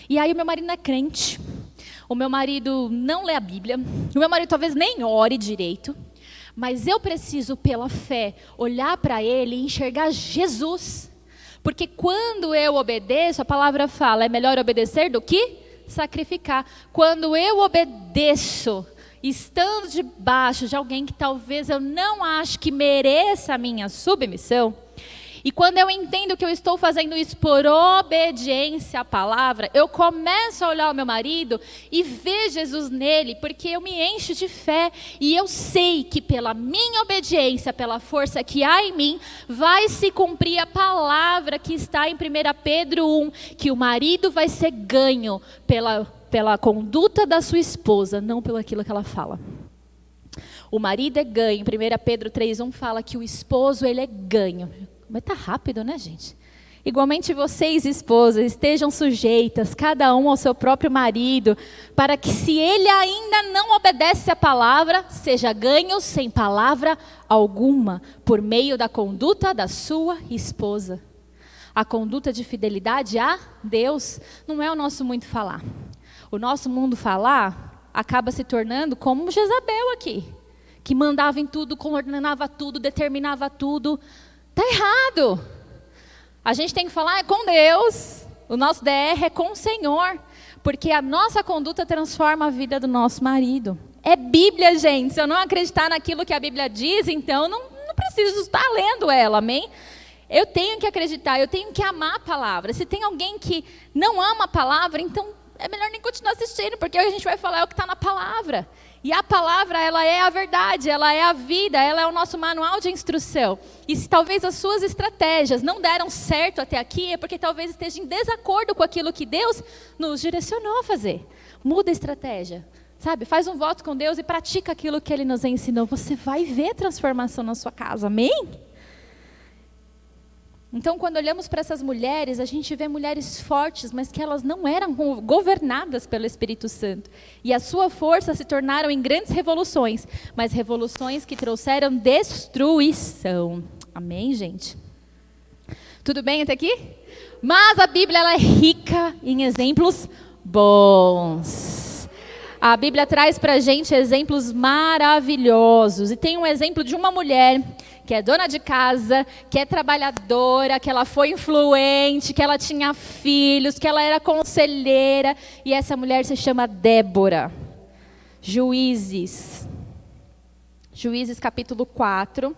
E aí o meu marido não é crente, o meu marido não lê a Bíblia, o meu marido talvez nem ore direito, mas eu preciso, pela fé, olhar para ele e enxergar Jesus. Porque quando eu obedeço, a palavra fala, é melhor obedecer do que sacrificar. Quando eu obedeço, estando debaixo de alguém que talvez eu não ache que mereça a minha submissão, e quando eu entendo que eu estou fazendo isso por obediência à palavra, eu começo a olhar o meu marido e ver Jesus nele, porque eu me encho de fé, e eu sei que pela minha obediência, pela força que há em mim, vai se cumprir a palavra que está em 1 Pedro 1, que o marido vai ser ganho pela conduta da sua esposa, não pelo aquilo que ela fala. O marido é ganho. 1 Pedro 3:1 fala que o esposo ele é ganho. Mas tá rápido, né, gente? Igualmente vocês, esposas, estejam sujeitas, cada um ao seu próprio marido, para que se ele ainda não obedece à palavra, seja ganho sem palavra alguma, por meio da conduta da sua esposa. A conduta de fidelidade a Deus não é o nosso muito falar. O nosso mundo falar acaba se tornando como Jezabel aqui, que mandava em tudo, coordenava tudo, determinava tudo. Está errado. A gente tem que falar com Deus, o nosso DR é com o Senhor, porque a nossa conduta transforma a vida do nosso marido. É Bíblia, gente. Se eu não acreditar naquilo que a Bíblia diz, então não preciso estar lendo ela, amém? Eu tenho que acreditar, eu tenho que amar a palavra. Se tem alguém que não ama a palavra, então é melhor nem continuar assistindo, porque a gente vai falar é o que está na palavra. E a palavra, ela é a verdade, ela é a vida, ela é o nosso manual de instrução. E se talvez as suas estratégias não deram certo até aqui, é porque talvez esteja em desacordo com aquilo que Deus nos direcionou a fazer. Muda a estratégia, sabe? Faz um voto com Deus e pratica aquilo que Ele nos ensinou. Você vai ver transformação na sua casa, amém? Então, quando olhamos para essas mulheres, a gente vê mulheres fortes, mas que elas não eram governadas pelo Espírito Santo. E a sua força se tornaram em grandes revoluções, mas revoluções que trouxeram destruição. Amém, gente? Tudo bem até aqui? Mas a Bíblia ela é rica em exemplos bons. A Bíblia traz para a gente exemplos maravilhosos. E tem um exemplo de uma mulher que é dona de casa, que é trabalhadora, que ela foi influente, que ela tinha filhos, que ela era conselheira. E essa mulher se chama Débora. Juízes capítulo 4.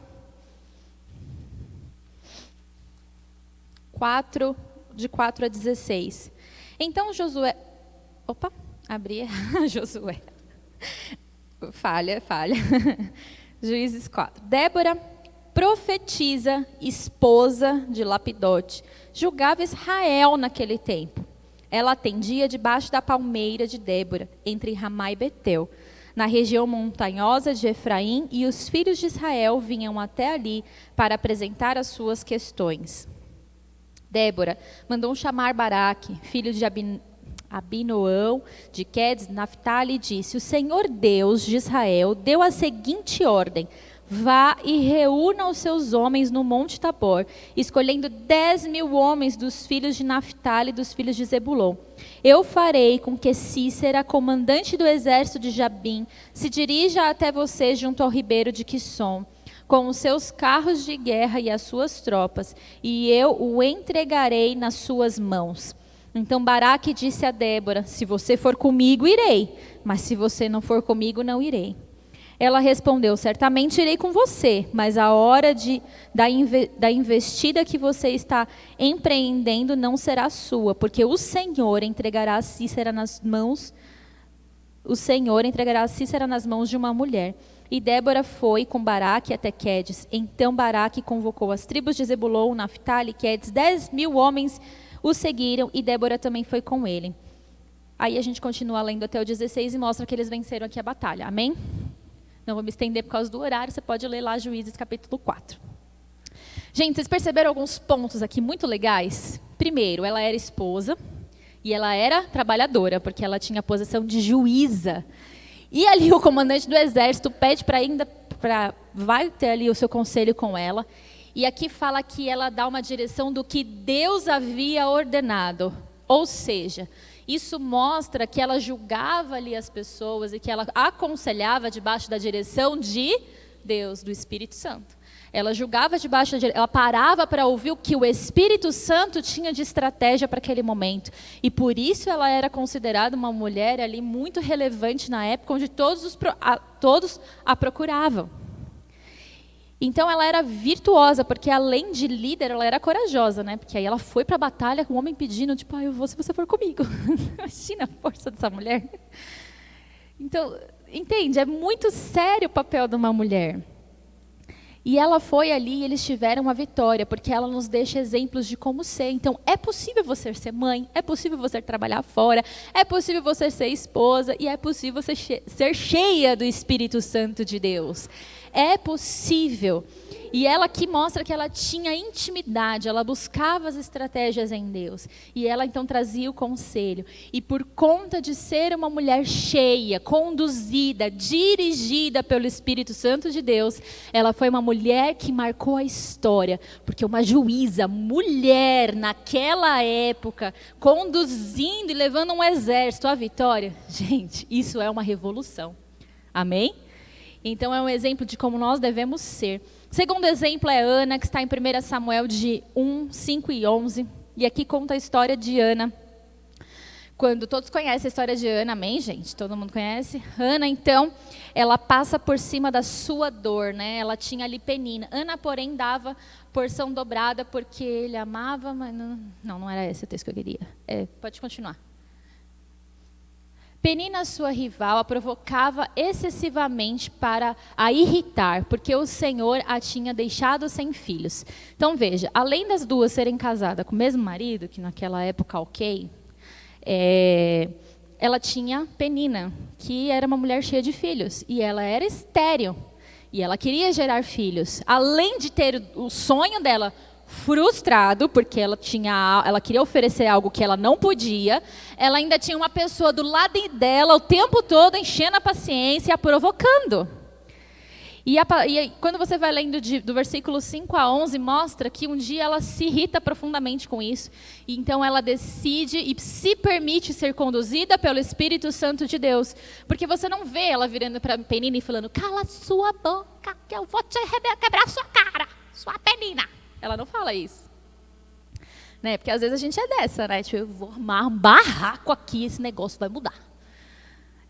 4, de 4 a 16. Então Josué... Opa, abri Josué. Falha. Juízes 4. Débora, profetisa, esposa de Lapidote, julgava Israel naquele tempo. Ela atendia debaixo da palmeira de Débora, entre Ramá e Betel, na região montanhosa de Efraim, e os filhos de Israel vinham até ali para apresentar as suas questões. Débora mandou chamar Baraque, filho de Abinoão, de Quedes, Naphtali, disse: o Senhor Deus de Israel deu a seguinte ordem: vá e reúna os seus homens no Monte Tabor, escolhendo 10.000 homens dos filhos de Naphtali e dos filhos de Zebulon. Eu farei com que Cícera, comandante do exército de Jabim, se dirija até você junto ao ribeiro de Quisson, com os seus carros de guerra e as suas tropas, e eu o entregarei nas suas mãos. Então Baraque disse a Débora: se você for comigo, irei, mas se você não for comigo, não irei. Ela respondeu: certamente irei com você, mas a hora da investida que você está empreendendo não será sua, porque o Senhor entregará a Cícera nas mãos de uma mulher. E Débora foi com Baraque até Quedes. Então Baraque convocou as tribos de Zebulon, Naphtali e Quedes. 10.000 homens o seguiram e Débora também foi com ele. Aí a gente continua lendo até o 16 e mostra que eles venceram aqui a batalha. Amém? Não vou me estender por causa do horário, você pode ler lá Juízes capítulo 4. Gente, vocês perceberam alguns pontos aqui muito legais? Primeiro, ela era esposa e ela era trabalhadora, porque ela tinha a posição de juíza. E ali o comandante do exército pede vai ter ali o seu conselho com ela. E aqui fala que ela dá uma direção do que Deus havia ordenado. Ou seja, isso mostra que ela julgava ali as pessoas e que ela aconselhava debaixo da direção de Deus, do Espírito Santo. Ela julgava debaixo da ela parava para ouvir o que o Espírito Santo tinha de estratégia para aquele momento. E por isso ela era considerada uma mulher ali muito relevante na época, onde todos a procuravam. Então ela era virtuosa, porque além de líder, ela era corajosa, né? Porque aí ela foi para a batalha com o homem pedindo, tipo, eu vou se você for comigo. Imagina a força dessa mulher. Então, entende? É muito sério o papel de uma mulher. E ela foi ali e eles tiveram uma vitória, porque ela nos deixa exemplos de como ser. Então, é possível você ser mãe, é possível você trabalhar fora, é possível você ser esposa e é possível você ser cheia do Espírito Santo de Deus. É possível. E ela aqui mostra que ela tinha intimidade, ela buscava as estratégias em Deus. E ela então trazia o conselho. E por conta de ser uma mulher cheia, conduzida, dirigida pelo Espírito Santo de Deus, ela foi uma mulher que marcou a história. Porque uma juíza, mulher, naquela época, conduzindo e levando um exército à vitória. Gente, isso é uma revolução. Amém? Então é um exemplo de como nós devemos ser. Segundo exemplo é Ana, que está em 1 Samuel de 1, 5 e 11. E aqui conta a história de Ana. Quando todos conhecem a história de Ana, amém, gente? Todo mundo conhece? Ana, então, ela passa por cima da sua dor, né? Ela tinha ali Penina. Ana, porém, dava porção dobrada porque ele amava, mas não era esse o texto que eu queria. Pode continuar. Penina, sua rival, a provocava excessivamente para a irritar, porque o Senhor a tinha deixado sem filhos. Então veja, além das duas serem casadas com o mesmo marido, que naquela época ela tinha Penina, que era uma mulher cheia de filhos, e ela era estéril, e ela queria gerar filhos. Além de ter o sonho dela frustrado, porque ela queria oferecer algo que ela não podia, ela ainda tinha uma pessoa do lado dela o tempo todo enchendo a paciência e a provocando. E quando você vai lendo do versículo 5 a 11, mostra que um dia ela se irrita profundamente com isso. E então ela decide e se permite ser conduzida pelo Espírito Santo de Deus. Porque você não vê ela virando para Penina e falando: cala sua boca que eu vou te quebrar sua cara, sua Penina. Ela não fala isso. Né? Porque às vezes a gente é dessa, né? Tipo, eu vou armar um barraco aqui, esse negócio vai mudar.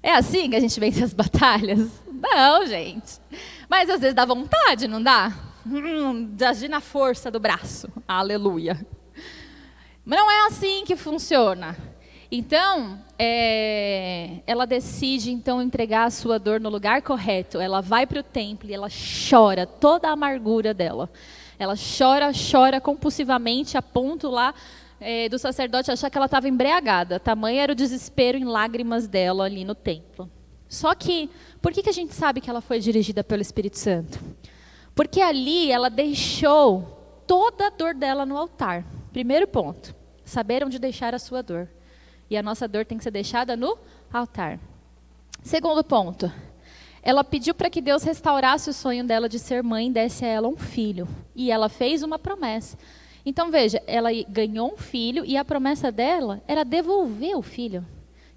É assim que a gente vence as batalhas? Não, gente. Mas às vezes dá vontade, não dá? De agir na força do braço. Aleluia. Mas não é assim que funciona. Então, ela decide então entregar a sua dor no lugar correto. Ela vai para o templo e ela chora toda a amargura dela. Ela chora compulsivamente a ponto lá do sacerdote achar que ela estava embriagada. Tamanho era o desespero em lágrimas dela ali no templo. Só que, por que a gente sabe que ela foi dirigida pelo Espírito Santo? Porque ali ela deixou toda a dor dela no altar. Primeiro ponto, saber onde deixar a sua dor. E a nossa dor tem que ser deixada no altar. Segundo ponto, ela pediu para que Deus restaurasse o sonho dela de ser mãe e desse a ela um filho. E ela fez uma promessa. Então veja, ela ganhou um filho e a promessa dela era devolver o filho.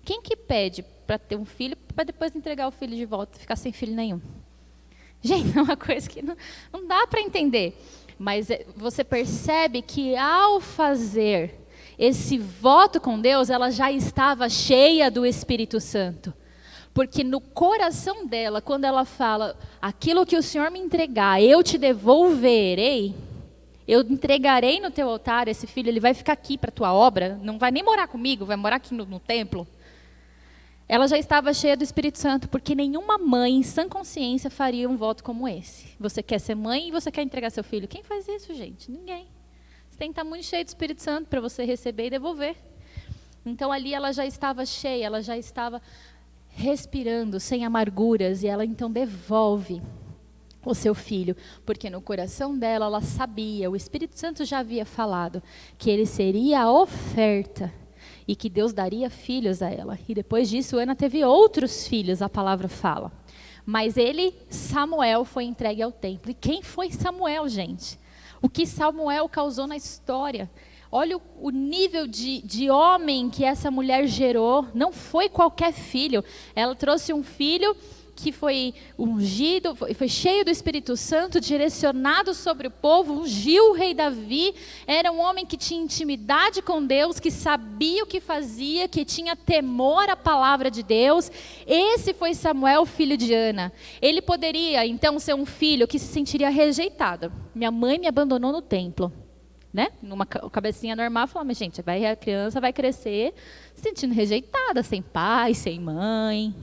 Quem que pede para ter um filho para depois entregar o filho de volta e ficar sem filho nenhum? Gente, é uma coisa que não dá para entender. Mas você percebe que ao fazer esse voto com Deus, ela já estava cheia do Espírito Santo. Porque no coração dela, quando ela fala, aquilo que o Senhor me entregar, eu te devolverei, eu entregarei no teu altar, esse filho, ele vai ficar aqui para a tua obra, não vai nem morar comigo, vai morar aqui no templo. Ela já estava cheia do Espírito Santo, porque nenhuma mãe em sã consciência faria um voto como esse. Você quer ser mãe e você quer entregar seu filho. Quem faz isso, gente? Ninguém. Você tem que estar muito cheio do Espírito Santo para você receber e devolver. Então ali ela já estava cheia, ela já estava respirando, sem amarguras, e ela então devolve o seu filho, porque no coração dela ela sabia, o Espírito Santo já havia falado, que ele seria a oferta, e que Deus daria filhos a ela. E depois disso, Ana teve outros filhos, a palavra fala. Mas ele, Samuel, foi entregue ao templo. E quem foi Samuel, gente? O que Samuel causou na história? Olha o nível de homem que essa mulher gerou. Não foi qualquer filho. Ela trouxe um filho que foi ungido, foi cheio do Espírito Santo, direcionado sobre o povo, ungiu o rei Davi. Era um homem que tinha intimidade com Deus, que sabia o que fazia, que tinha temor à palavra de Deus. Esse foi Samuel, filho de Ana. Ele poderia, então, ser um filho que se sentiria rejeitado. Minha mãe me abandonou no templo. Né? Numa cabecinha normal, falar, mas gente, a criança vai crescer se sentindo rejeitada, sem pai, sem mãe.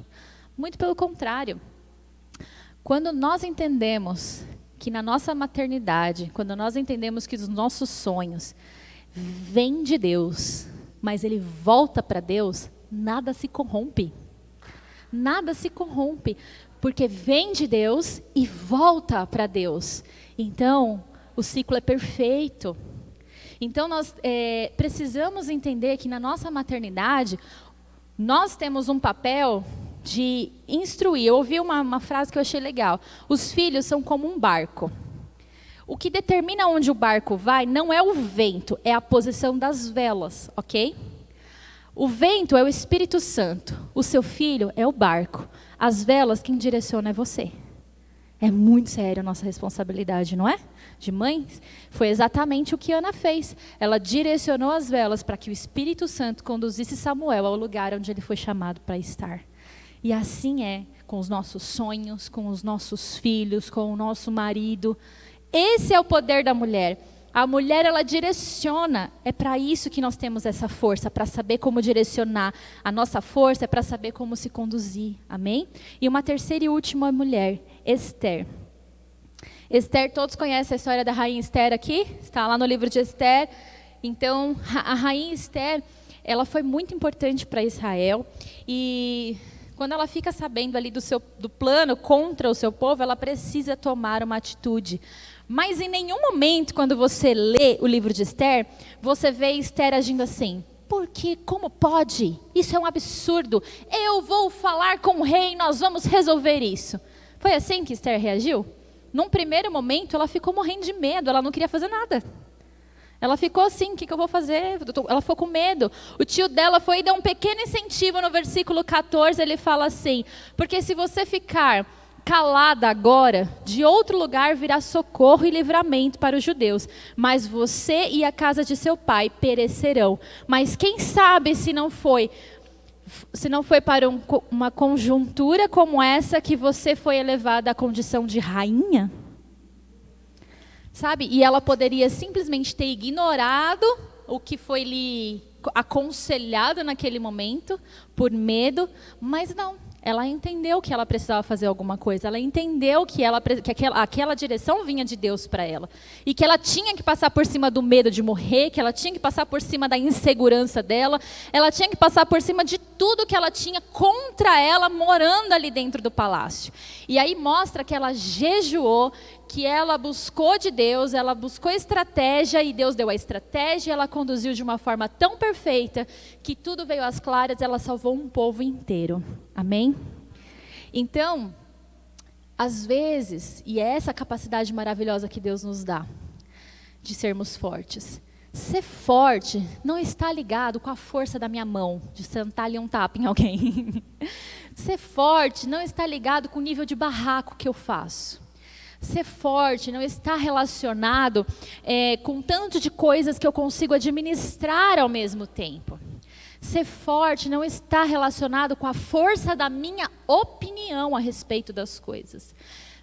Muito pelo contrário. Quando nós entendemos que na nossa maternidade, quando nós entendemos que os nossos sonhos vêm de Deus, mas ele volta para Deus, nada se corrompe. Nada se corrompe, porque vem de Deus e volta para Deus. Então, o ciclo é perfeito. Então, nós precisamos entender que na nossa maternidade, nós temos um papel de instruir. Eu ouvi uma frase que eu achei legal. Os filhos são como um barco. O que determina onde o barco vai não é o vento, é a posição das velas, ok? O vento é o Espírito Santo. O seu filho é o barco. As velas, quem direciona é você. É muito sério a nossa responsabilidade, não é? De mães. Foi exatamente o que Ana fez. Ela direcionou as velas para que o Espírito Santo conduzisse Samuel ao lugar onde ele foi chamado para estar. E assim é com os nossos sonhos, com os nossos filhos, com o nosso marido. Esse é o poder da mulher. A mulher, ela direciona. É para isso que nós temos essa força, para saber como direcionar. A nossa força é para saber como se conduzir. Amém? E uma terceira e última mulher, Esther. Esther, todos conhecem a história da rainha Esther aqui? Está lá no livro de Esther. Então, a rainha Esther, ela foi muito importante para Israel. E quando ela fica sabendo ali do plano contra o seu povo, ela precisa tomar uma atitude. Mas em nenhum momento, quando você lê o livro de Esther, você vê Esther agindo assim. Porque como pode? Isso é um absurdo. Eu vou falar com o rei, nós vamos resolver isso. Foi assim que Esther reagiu? Num primeiro momento, ela ficou morrendo de medo, ela não queria fazer nada. Ela ficou assim, o que eu vou fazer? Ela ficou com medo. O tio dela foi e deu um pequeno incentivo no versículo 14, ele fala assim, porque se você ficar calada agora, de outro lugar virá socorro e livramento para os judeus, mas você e a casa de seu pai perecerão. Mas quem sabe se não foi para uma conjuntura como essa que você foi elevada à condição de rainha? Sabe? E ela poderia simplesmente ter ignorado o que foi lhe aconselhado naquele momento, por medo, mas não. Ela entendeu que ela precisava fazer alguma coisa. Ela entendeu que aquela direção vinha de Deus para ela. E que ela tinha que passar por cima do medo de morrer, que ela tinha que passar por cima da insegurança dela, ela tinha que passar por cima de tudo que ela tinha contra ela morando ali dentro do palácio. E aí mostra que ela jejuou, que ela buscou de Deus, ela buscou estratégia e Deus deu a estratégia, ela conduziu de uma forma tão perfeita que tudo veio às claras, ela salvou um povo inteiro. Amém? Então, às vezes, e é essa capacidade maravilhosa que Deus nos dá, de sermos fortes. Ser forte não está ligado com a força da minha mão, de sentar ali um tapa em alguém. Ser forte não está ligado com o nível de barraco que eu faço. Ser forte não está relacionado com tanto de coisas que eu consigo administrar ao mesmo tempo. Ser forte não está relacionado com a força da minha opinião a respeito das coisas.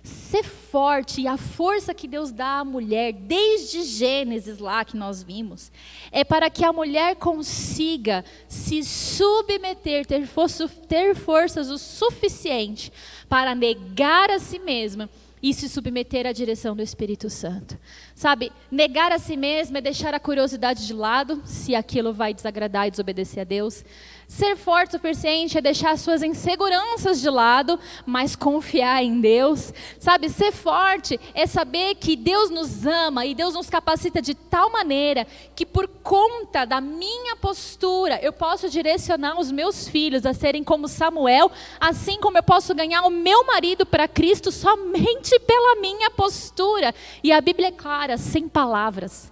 Ser forte e a força que Deus dá à mulher, desde Gênesis lá que nós vimos, é para que a mulher consiga se submeter, ter forças o suficiente para negar a si mesma e se submeter à direção do Espírito Santo. Sabe, negar a si mesmo é deixar a curiosidade de lado, se aquilo vai desagradar e desobedecer a Deus. Ser forte o suficiente é deixar as suas inseguranças de lado, mas confiar em Deus. Sabe, ser forte é saber que Deus nos ama e Deus nos capacita de tal maneira que por conta da minha postura, eu posso direcionar os meus filhos a serem como Samuel, assim como eu posso ganhar o meu marido para Cristo somente pela minha postura. E a Bíblia é clara, sem palavras.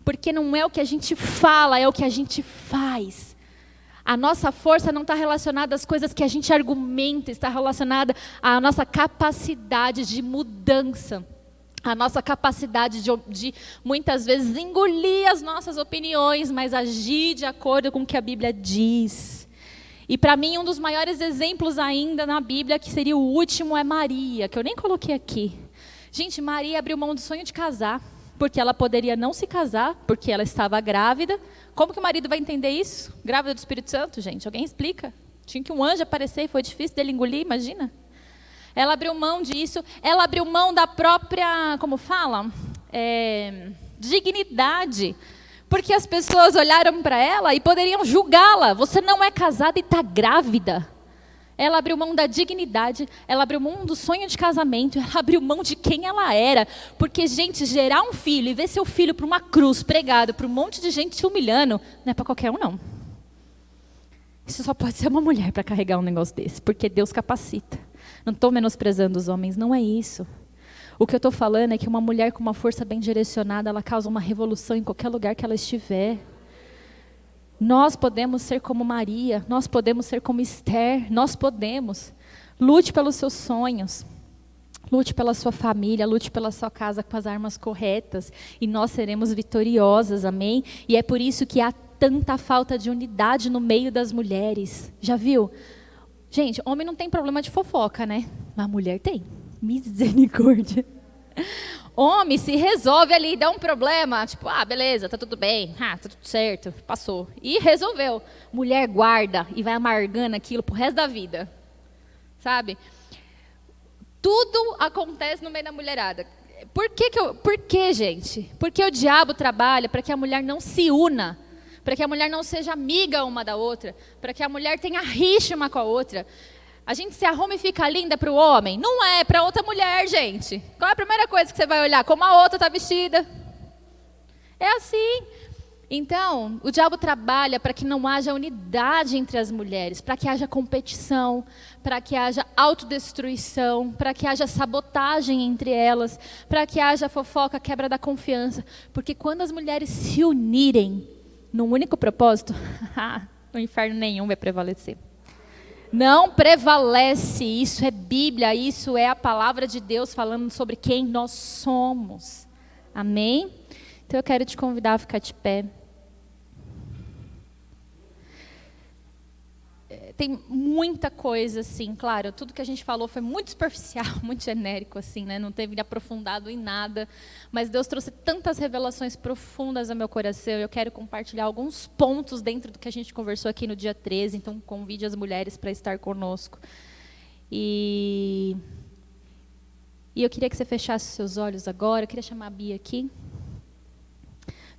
Porque não é o que a gente fala, é o que a gente faz. A nossa força não está relacionada às coisas que a gente argumenta, está relacionada à nossa capacidade de mudança. A nossa capacidade de muitas vezes engolir as nossas opiniões, mas agir de acordo com o que a Bíblia diz. E para mim um dos maiores exemplos ainda na Bíblia, que seria o último, é Maria, que eu nem coloquei aqui. Gente, Maria abriu mão do sonho de casar, porque ela poderia não se casar, porque ela estava grávida. Como que o marido vai entender isso? Grávida do Espírito Santo, gente? Alguém explica? Tinha que um anjo aparecer e foi difícil dele engolir, imagina. Ela abriu mão disso, ela abriu mão da própria, como fala? Dignidade. Porque as pessoas olharam para ela e poderiam julgá-la. Você não é casada e está grávida. Ela abriu mão da dignidade, ela abriu mão do sonho de casamento, ela abriu mão de quem ela era. Porque, gente, gerar um filho e ver seu filho para uma cruz pregado, para um monte de gente te humilhando, não é para qualquer um, não. Isso só pode ser uma mulher para carregar um negócio desse, porque Deus capacita. Não estou menosprezando os homens, não é isso. O que eu estou falando é que uma mulher com uma força bem direcionada, ela causa uma revolução em qualquer lugar que ela estiver. Nós podemos ser como Maria, nós podemos ser como Esther, nós podemos. Lute pelos seus sonhos, lute pela sua família, lute pela sua casa com as armas corretas e nós seremos vitoriosas, amém? E é por isso que há tanta falta de unidade no meio das mulheres. Já viu? Gente, homem não tem problema de fofoca, né? Mas mulher tem. Misericórdia. Homem se resolve ali, dá um problema, tipo, beleza, tá tudo bem, tá tudo certo, passou. E resolveu. Mulher guarda e vai amargando aquilo pro resto da vida. Sabe? Tudo acontece no meio da mulherada. Por que, gente? Porque o diabo trabalha para que a mulher não se una, para que a mulher não seja amiga uma da outra, para que a mulher tenha rixa uma com a outra. A gente se arruma e fica linda para o homem? Não é, para outra mulher, gente. Qual é a primeira coisa que você vai olhar? Como a outra está vestida. É assim. Então, o diabo trabalha para que não haja unidade entre as mulheres, para que haja competição, para que haja autodestruição, para que haja sabotagem entre elas, para que haja fofoca, quebra da confiança. Porque quando as mulheres se unirem num único propósito, o inferno nenhum vai prevalecer. Não prevalece, isso é Bíblia, isso é a palavra de Deus falando sobre quem nós somos. Amém? Então eu quero te convidar a ficar de pé. Tem muita coisa, assim, claro, tudo que a gente falou foi muito superficial, muito genérico, assim, né? Não teve aprofundado em nada, mas Deus trouxe tantas revelações profundas ao meu coração, eu quero compartilhar alguns pontos dentro do que a gente conversou aqui no dia 13, então convide as mulheres para estar conosco. E eu queria que você fechasse seus olhos agora. Eu queria chamar a Bia aqui.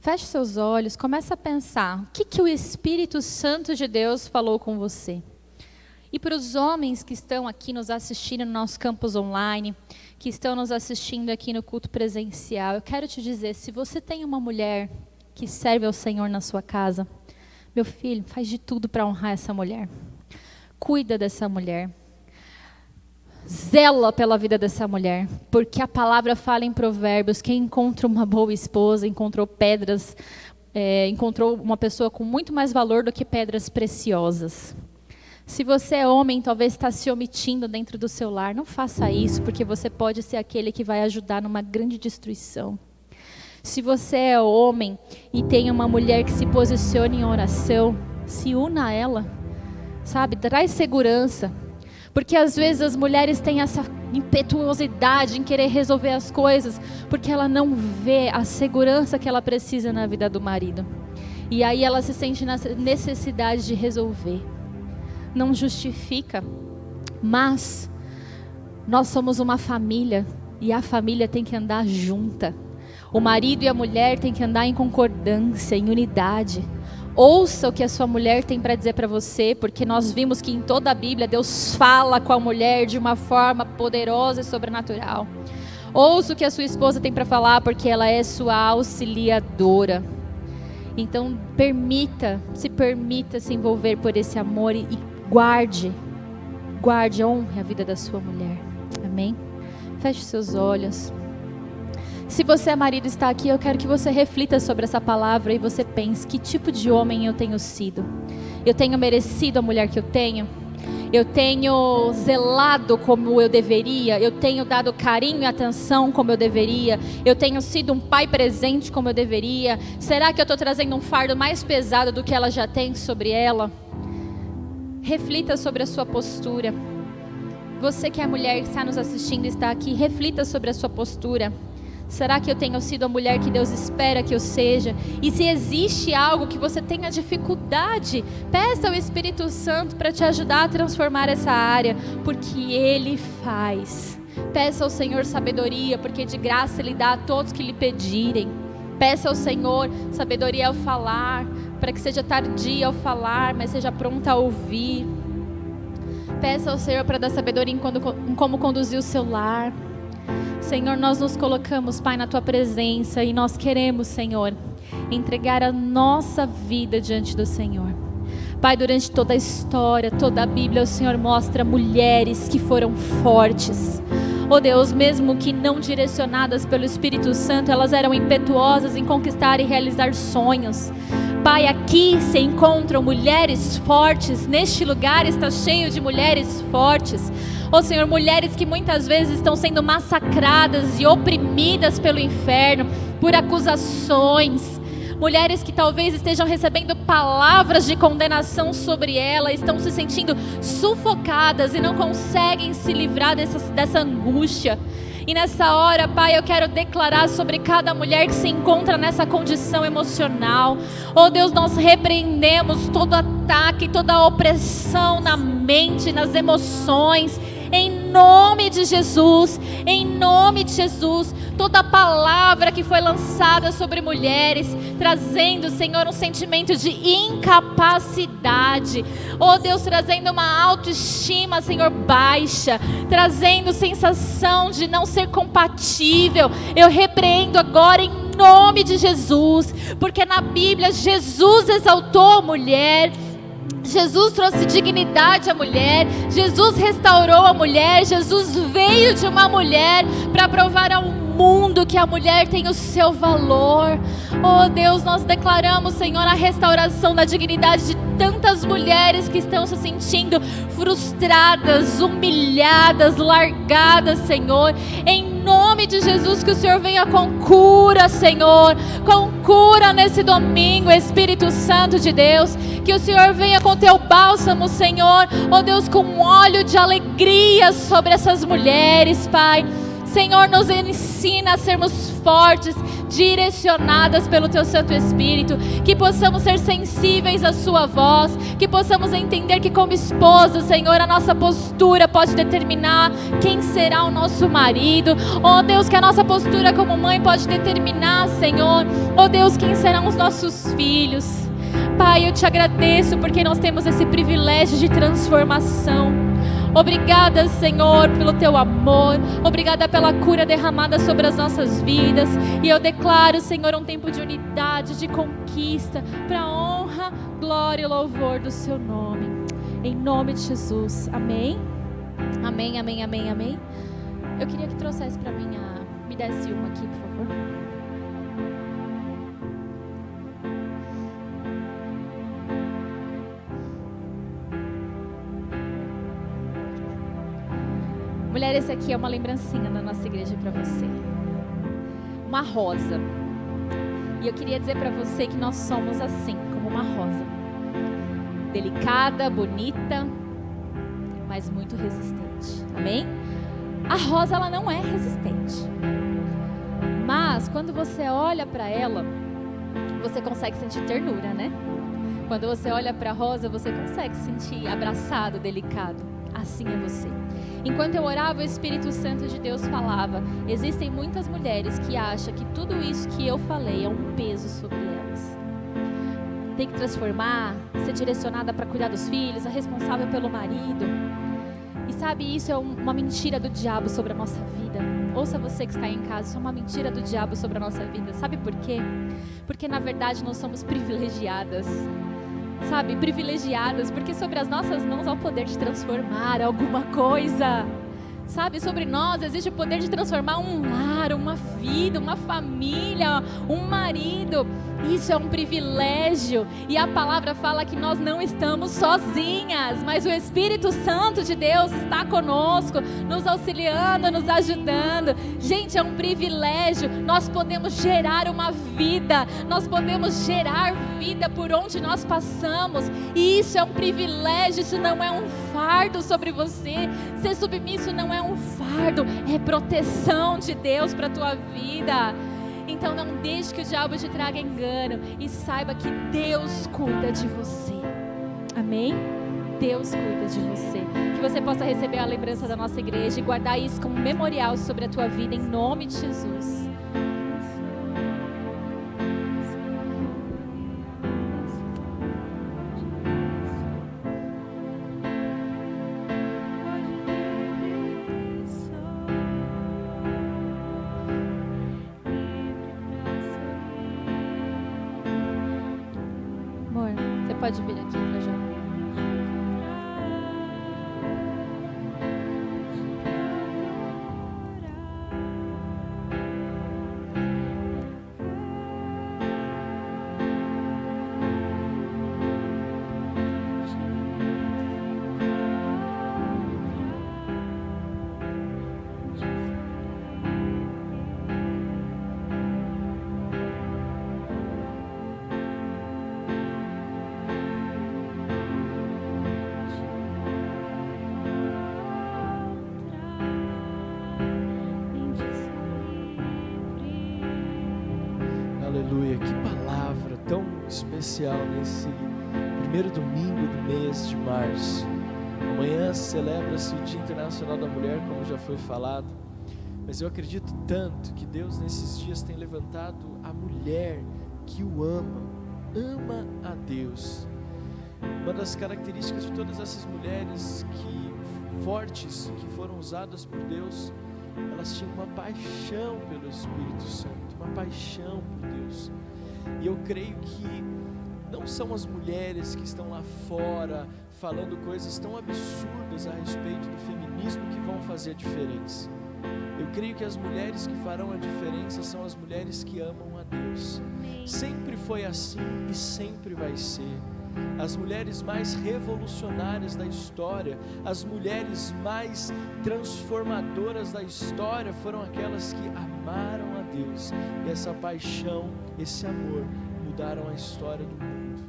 Feche seus olhos, começa a pensar. O que o Espírito Santo de Deus falou com você? E para os homens que estão aqui nos assistindo no nosso campus online, que estão nos assistindo aqui no culto presencial, eu quero te dizer, se você tem uma mulher que serve ao Senhor na sua casa, meu filho, faz de tudo para honrar essa mulher. Cuida dessa mulher. Zela pela vida dessa mulher, porque a palavra fala em Provérbios, quem encontra uma boa esposa, encontrou pedras, encontrou uma pessoa com muito mais valor do que pedras preciosas. Se você é homem, talvez está se omitindo dentro do seu lar, não faça isso, porque você pode ser aquele que vai ajudar numa grande destruição. Se você é homem e tem uma mulher que se posicione em oração, se una a ela, sabe, traz segurança. Porque às vezes as mulheres têm essa impetuosidade em querer resolver as coisas, porque ela não vê a segurança que ela precisa na vida do marido. E aí ela se sente na necessidade de resolver. Não justifica, mas nós somos uma família e a família tem que andar junta. O marido e a mulher têm que andar em concordância, em unidade. Ouça o que a sua mulher tem para dizer para você, porque nós vimos que em toda a Bíblia Deus fala com a mulher de uma forma poderosa e sobrenatural. Ouça o que a sua esposa tem para falar, porque ela é sua auxiliadora. Então se permita se envolver por esse amor e guarde, honre a vida da sua mulher. Amém? Feche seus olhos. Se você é marido e está aqui, eu quero que você reflita sobre essa palavra e você pense, que tipo de homem eu tenho sido? Eu tenho merecido a mulher que eu tenho? Eu tenho zelado como eu deveria? Eu tenho dado carinho e atenção como eu deveria? Eu tenho sido um pai presente como eu deveria? Será que eu estou trazendo um fardo mais pesado do que ela já tem sobre ela? Reflita sobre a sua postura. Você que é mulher que está nos assistindo e está aqui, reflita sobre a sua postura. Será que eu tenho sido a mulher que Deus espera que eu seja? E se existe algo que você tenha dificuldade, peça ao Espírito Santo para te ajudar a transformar essa área, porque Ele faz. Peça ao Senhor sabedoria, porque de graça Ele dá a todos que lhe pedirem. Peça ao Senhor sabedoria ao falar, para que seja tardia ao falar, mas seja pronta a ouvir. Peça ao Senhor para dar sabedoria em como conduzir o seu lar. Senhor, nós nos colocamos, Pai, na Tua presença e nós queremos, Senhor, entregar a nossa vida diante do Senhor. Pai, durante toda a história, toda a Bíblia, o Senhor mostra mulheres que foram fortes. Oh Deus, mesmo que não direcionadas pelo Espírito Santo, elas eram impetuosas em conquistar e realizar sonhos. Pai, aqui se encontram mulheres fortes, neste lugar está cheio de mulheres fortes. Oh Senhor, mulheres que muitas vezes estão sendo massacradas e oprimidas pelo inferno, por acusações. Mulheres que talvez estejam recebendo palavras de condenação sobre ela, estão se sentindo sufocadas e não conseguem se livrar dessa angústia. E nessa hora, Pai, eu quero declarar sobre cada mulher que se encontra nessa condição emocional. Oh Deus, nós repreendemos todo ataque, toda opressão na mente, nas emoções. Em nome de Jesus, toda palavra que foi lançada sobre mulheres, trazendo, Senhor, um sentimento de incapacidade, oh Deus, trazendo uma autoestima, Senhor, baixa, trazendo sensação de não ser compatível, eu repreendo agora em nome de Jesus, porque na Bíblia Jesus exaltou a mulher, Jesus trouxe dignidade à mulher, Jesus restaurou a mulher, Jesus veio de uma mulher para provar ao mundo que a mulher tem o seu valor. Oh Deus, nós declaramos, Senhor, a restauração da dignidade de tantas mulheres que estão se sentindo frustradas, humilhadas, largadas, Senhor. Em nome de Jesus, que o Senhor venha com cura, Senhor, com cura nesse domingo, Espírito Santo de Deus, que o Senhor venha com teu bálsamo, Senhor, oh Deus, com óleo de alegria sobre essas mulheres, Pai. Senhor, nos ensina a sermos fortes, direcionadas pelo Teu Santo Espírito, que possamos ser sensíveis à Sua voz, que possamos entender que como esposa, Senhor, a nossa postura pode determinar quem será o nosso marido. Oh Deus, que a nossa postura como mãe pode determinar, Senhor, oh Deus, quem serão os nossos filhos. Pai, eu te agradeço porque nós temos esse privilégio de transformação. Obrigada, Senhor, pelo Teu amor. Obrigada pela cura derramada sobre as nossas vidas. E eu declaro, Senhor, um tempo de unidade, de conquista, para a honra, glória e louvor do Seu nome. Em nome de Jesus. Amém? Amém, amém, amém, amém. Eu queria que trouxesse para mim me desse uma aqui, por favor. Mulher, esse aqui é uma lembrancinha da nossa igreja para você. Uma rosa. E eu queria dizer para você que nós somos assim, como uma rosa. Delicada, bonita, mas muito resistente. Amém? A rosa, ela não é resistente. Mas, quando você olha para ela, você consegue sentir ternura, né? Quando você olha para a rosa, você consegue se sentir abraçado, delicado. Assim é você. Enquanto eu orava, o Espírito Santo de Deus falava: existem muitas mulheres que acham que tudo isso que eu falei é um peso sobre elas. Tem que transformar, ser direcionada para cuidar dos filhos, a responsável pelo marido. E sabe, isso é uma mentira do diabo sobre a nossa vida. Ouça você que está em casa, isso é uma mentira do diabo sobre a nossa vida. Sabe por quê? Porque na verdade nós somos privilegiadas. Sabe, privilegiadas, porque sobre as nossas mãos há o poder de transformar alguma coisa. Sabe, sobre nós existe o poder de transformar um lar, uma vida, uma família, um marido. Isso é um privilégio. E a palavra fala que nós não estamos sozinhas, mas o Espírito Santo de Deus está conosco, nos auxiliando, nos ajudando. Gente, é um privilégio. Nós podemos gerar uma vida, nós podemos gerar vida por onde nós passamos. E isso é um privilégio, isso não é um fardo sobre você. Ser submisso não é um fardo, é proteção de Deus para a tua vida. Então não deixe que o diabo te traga engano e saiba que Deus cuida de você. Amém? Deus cuida de você. Que você possa receber a lembrança da nossa igreja e guardar isso como memorial sobre a tua vida em nome de Jesus. Pode vir aqui pra já. Aleluia, que palavra tão especial nesse primeiro domingo do mês de março. Amanhã celebra-se o Dia Internacional da Mulher, como já foi falado, mas eu acredito tanto que Deus nesses dias tem levantado a mulher que o ama a Deus. Uma das características de todas essas mulheres fortes que foram usadas por Deus, elas tinham uma paixão pelo Espírito Santo, uma paixão por Deus. E eu creio que não são as mulheres que estão lá fora falando coisas tão absurdas a respeito do feminismo que vão fazer a diferença. Eu creio que as mulheres que farão a diferença são as mulheres que amam a Deus. Sempre foi assim e sempre vai ser. As mulheres mais revolucionárias da história, as mulheres mais transformadoras da história foram aquelas que amaram a Deus. E essa paixão, esse amor mudaram a história do mundo.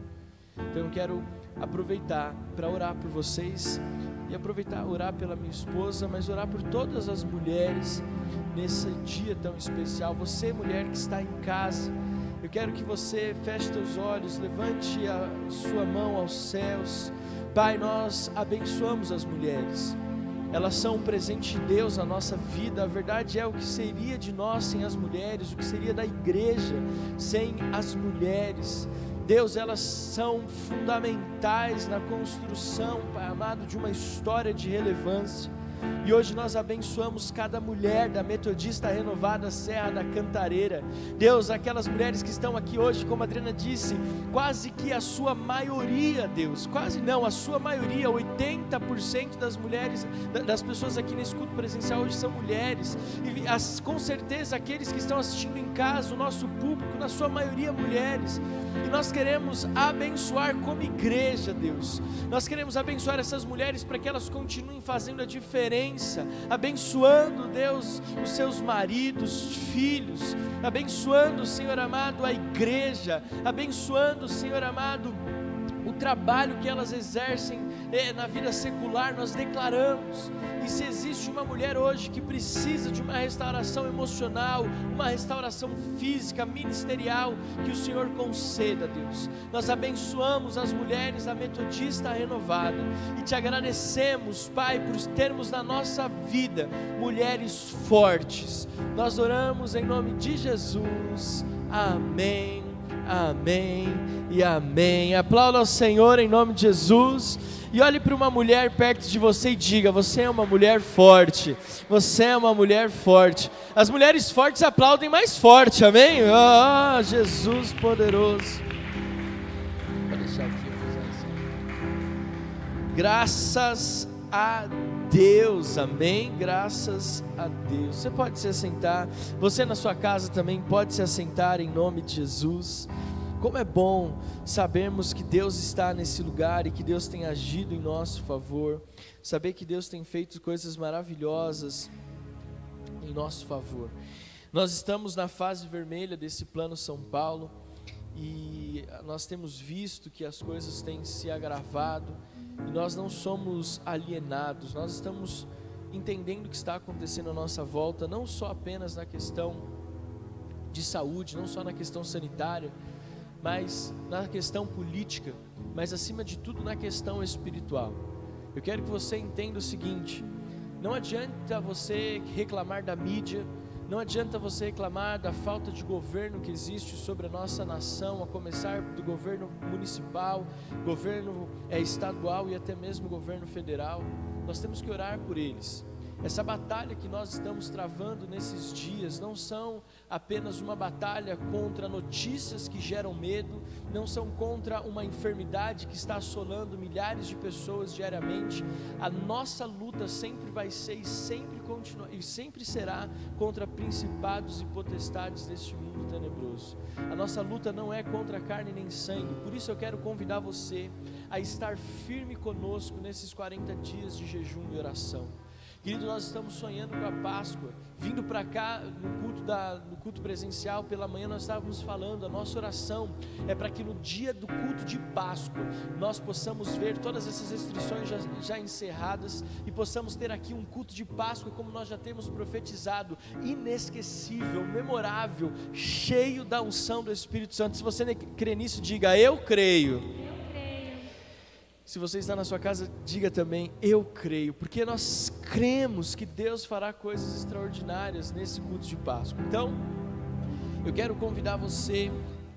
Então eu quero aproveitar para orar por vocês e orar pela minha esposa, mas orar por todas as mulheres nesse dia tão especial. Você, mulher que está em casa, eu quero que você feche seus olhos, levante a sua mão aos céus. Pai, nós abençoamos as mulheres. Elas são um presente de Deus na nossa vida. A verdade é, o que seria de nós sem as mulheres, o que seria da igreja sem as mulheres. Deus, elas são fundamentais na construção, Pai amado, de uma história de relevância. E hoje nós abençoamos cada mulher da Metodista Renovada Serra da Cantareira. Deus, aquelas mulheres que estão aqui hoje, como a Adriana disse, quase que a sua maioria, Deus, quase não, a sua maioria, 80% das mulheres, das pessoas aqui nesse culto presencial hoje são mulheres. E com certeza aqueles que estão assistindo em casa, o nosso público, na sua maioria mulheres. E nós queremos abençoar como igreja, Deus. Nós queremos abençoar essas mulheres para que elas continuem fazendo a diferença, abençoando, Deus, os seus maridos, filhos, abençoando, Senhor amado, a igreja, abençoando, Senhor amado, o trabalho que elas exercem na vida secular. Nós declaramos, e se existe uma mulher hoje que precisa de uma restauração emocional, uma restauração física, ministerial, que o Senhor conceda, Deus. Nós abençoamos as mulheres da Metodista Renovada e te agradecemos, Pai, por termos na nossa vida mulheres fortes. Nós oramos em nome de Jesus. Amém, amém e amém. Aplauda ao Senhor em nome de Jesus. E olhe para uma mulher perto de você e diga: você é uma mulher forte, você é uma mulher forte. As mulheres fortes aplaudem mais forte, amém? Ah, Jesus poderoso. Vou deixar aqui, graças a Deus, amém? Graças a Deus. Você pode se assentar, você na sua casa também pode se assentar em nome de Jesus. Como é bom sabermos que Deus está nesse lugar e que Deus tem agido em nosso favor, saber que Deus tem feito coisas maravilhosas em nosso favor. Nós estamos na fase vermelha desse Plano São Paulo e nós temos visto que as coisas têm se agravado e nós não somos alienados, nós estamos entendendo o que está acontecendo à nossa volta, não só apenas na questão de saúde, não só na questão sanitária, mas na questão política, mas acima de tudo na questão espiritual. Eu quero que você entenda o seguinte: não adianta você reclamar da mídia, não adianta você reclamar da falta de governo que existe sobre a nossa nação, a começar do governo municipal, governo estadual e até mesmo governo federal. Nós temos que orar por eles. Essa batalha que nós estamos travando nesses dias não são apenas uma batalha contra notícias que geram medo, não são contra uma enfermidade que está assolando milhares de pessoas diariamente. A nossa luta sempre vai ser e sempre será contra principados e potestades deste mundo tenebroso. A nossa luta não é contra carne nem sangue, por isso eu quero convidar você a estar firme conosco nesses 40 dias de jejum e oração. Querido, nós estamos sonhando com a Páscoa. Vindo para cá no culto presencial pela manhã, nós estávamos falando, a nossa oração é para que no dia do culto de Páscoa nós possamos ver todas essas restrições já encerradas e possamos ter aqui um culto de Páscoa como nós já temos profetizado, inesquecível, memorável, cheio da unção do Espírito Santo. Se você crê nisso, diga: eu creio. Se você está na sua casa, diga também: eu creio, porque nós cremos que Deus fará coisas extraordinárias nesse culto de Páscoa. Então, eu quero convidar você,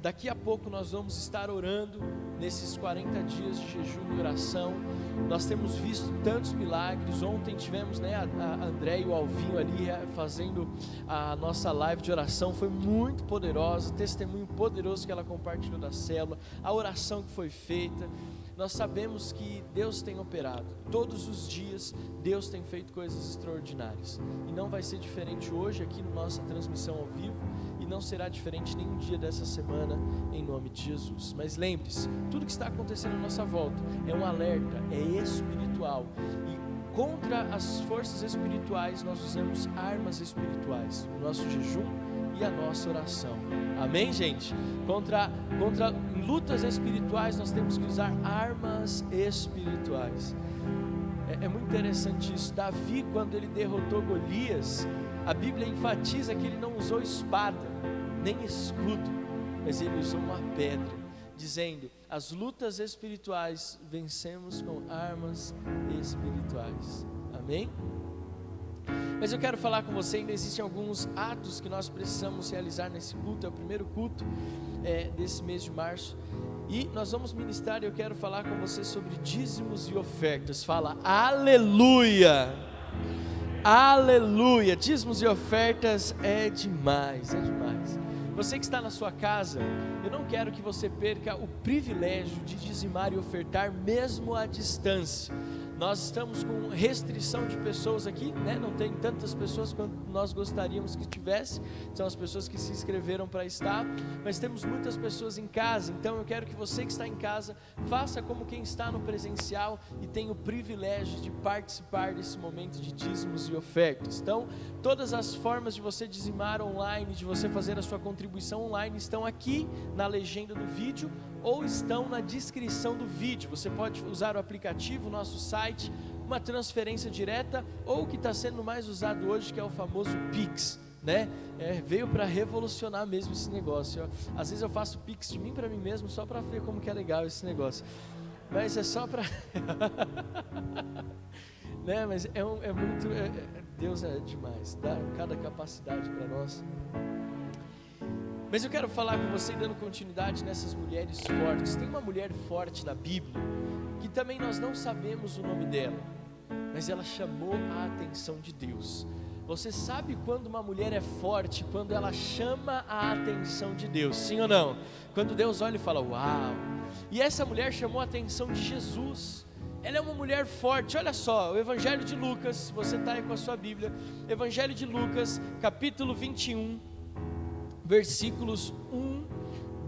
daqui a pouco nós vamos estar orando nesses 40 dias de jejum e oração. Nós temos visto tantos milagres. Ontem tivemos a André e o Alvinho ali fazendo a nossa live de oração, foi muito poderosa, testemunho poderoso que ela compartilhou da célula, a oração que foi feita. Nós sabemos que Deus tem operado, todos os dias Deus tem feito coisas extraordinárias, e não vai ser diferente hoje aqui na nossa transmissão ao vivo, e não será diferente nenhum dia dessa semana, em nome de Jesus. Mas lembre-se, tudo que está acontecendo à nossa volta é um alerta, é espiritual, e contra as forças espirituais nós usamos armas espirituais, o nosso jejum e a nossa oração. Amém, gente? Contra lutas espirituais nós temos que usar armas espirituais. É muito interessante isso. Davi, quando ele derrotou Golias, a Bíblia enfatiza que ele não usou espada, nem escudo, mas ele usou uma pedra, dizendo: as lutas espirituais vencemos com armas espirituais. Amém? Mas eu quero falar com você, ainda existem alguns atos que nós precisamos realizar nesse culto. É o primeiro culto desse mês de março, e nós vamos ministrar, e eu quero falar com você sobre dízimos e ofertas. Fala aleluia, aleluia. Dízimos e ofertas é demais, é demais. Você que está na sua casa, eu não quero que você perca o privilégio de dizimar e ofertar mesmo à distância. Nós estamos com restrição de pessoas aqui, né? Não tem tantas pessoas quanto nós gostaríamos que tivesse. São as pessoas que se inscreveram para estar, mas temos muitas pessoas em casa. Então eu quero que você que está em casa faça como quem está no presencial e tem o privilégio de participar desse momento de dízimos e ofertas. Então todas as formas de você dizimar online, de você fazer a sua contribuição online, estão aqui na legenda do vídeo ou estão na descrição do vídeo. Você pode usar o aplicativo, o nosso site, uma transferência direta, ou o que está sendo mais usado hoje, que é o famoso Pix, né? Veio para revolucionar mesmo esse negócio. Às vezes eu faço Pix de mim para mim mesmo, só para ver como que é legal esse negócio, mas é só para né? Mas Deus é demais, dá cada capacidade para nós. Mas eu quero falar com você, dando continuidade nessas mulheres fortes. Tem uma mulher forte na Bíblia, que também nós não sabemos o nome dela, mas ela chamou a atenção de Deus. Você sabe quando uma mulher é forte? Quando ela chama a atenção de Deus, sim ou não? Quando Deus olha e fala, uau! E essa mulher chamou a atenção de Jesus. Ela é uma mulher forte. Olha só, o Evangelho de Lucas, se você está aí com a sua Bíblia, Evangelho de Lucas, capítulo 21, versículos 1,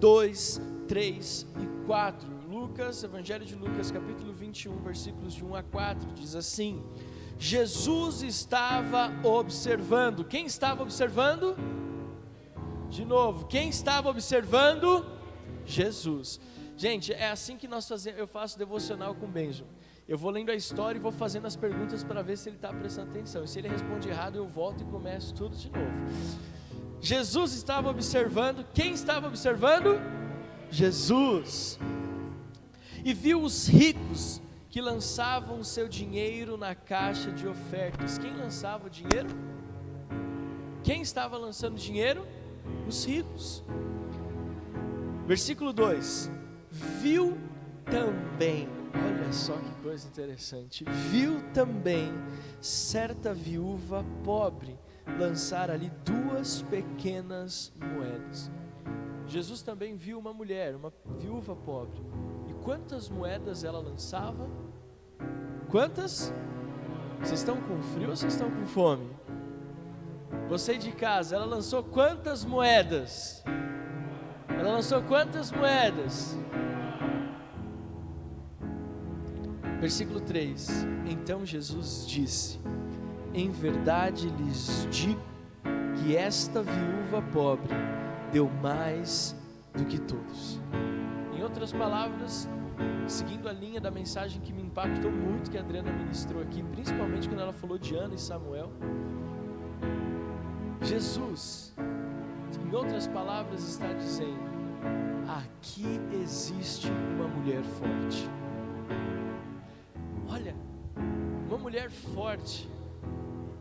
2, 3 e 4. Lucas, Evangelho de Lucas, capítulo 21, versículos de 1 a 4, diz assim: Jesus estava observando. Quem estava observando? De novo, quem estava observando? Jesus. Gente, é assim que nós fazemos. Eu faço devocional com o Benjamin. Eu vou lendo a história e vou fazendo as perguntas para ver se ele está prestando atenção. E se ele responde errado, eu volto e começo tudo de novo. Jesus estava observando. Quem estava observando? Jesus. E viu os ricos que lançavam seu dinheiro na caixa de ofertas. Quem lançava o dinheiro? Quem estava lançando dinheiro? Os ricos. Versículo 2: viu também, olha só que coisa interessante, viu também certa viúva pobre lançar ali 2 pequenas moedas. Jesus também viu uma mulher, uma viúva pobre. E quantas moedas ela lançava? Quantas? Vocês estão com frio ou vocês estão com fome? Você de casa, ela lançou quantas moedas? Ela lançou quantas moedas? Versículo 3: então Jesus disse: em verdade lhes digo que esta viúva pobre deu mais do que todos. Em outras palavras, seguindo a linha da mensagem que me impactou muito, que a Adriana ministrou aqui, principalmente quando ela falou de Ana e Samuel, Jesus, em outras palavras, está dizendo: aqui existe uma mulher forte. Olha, uma mulher forte.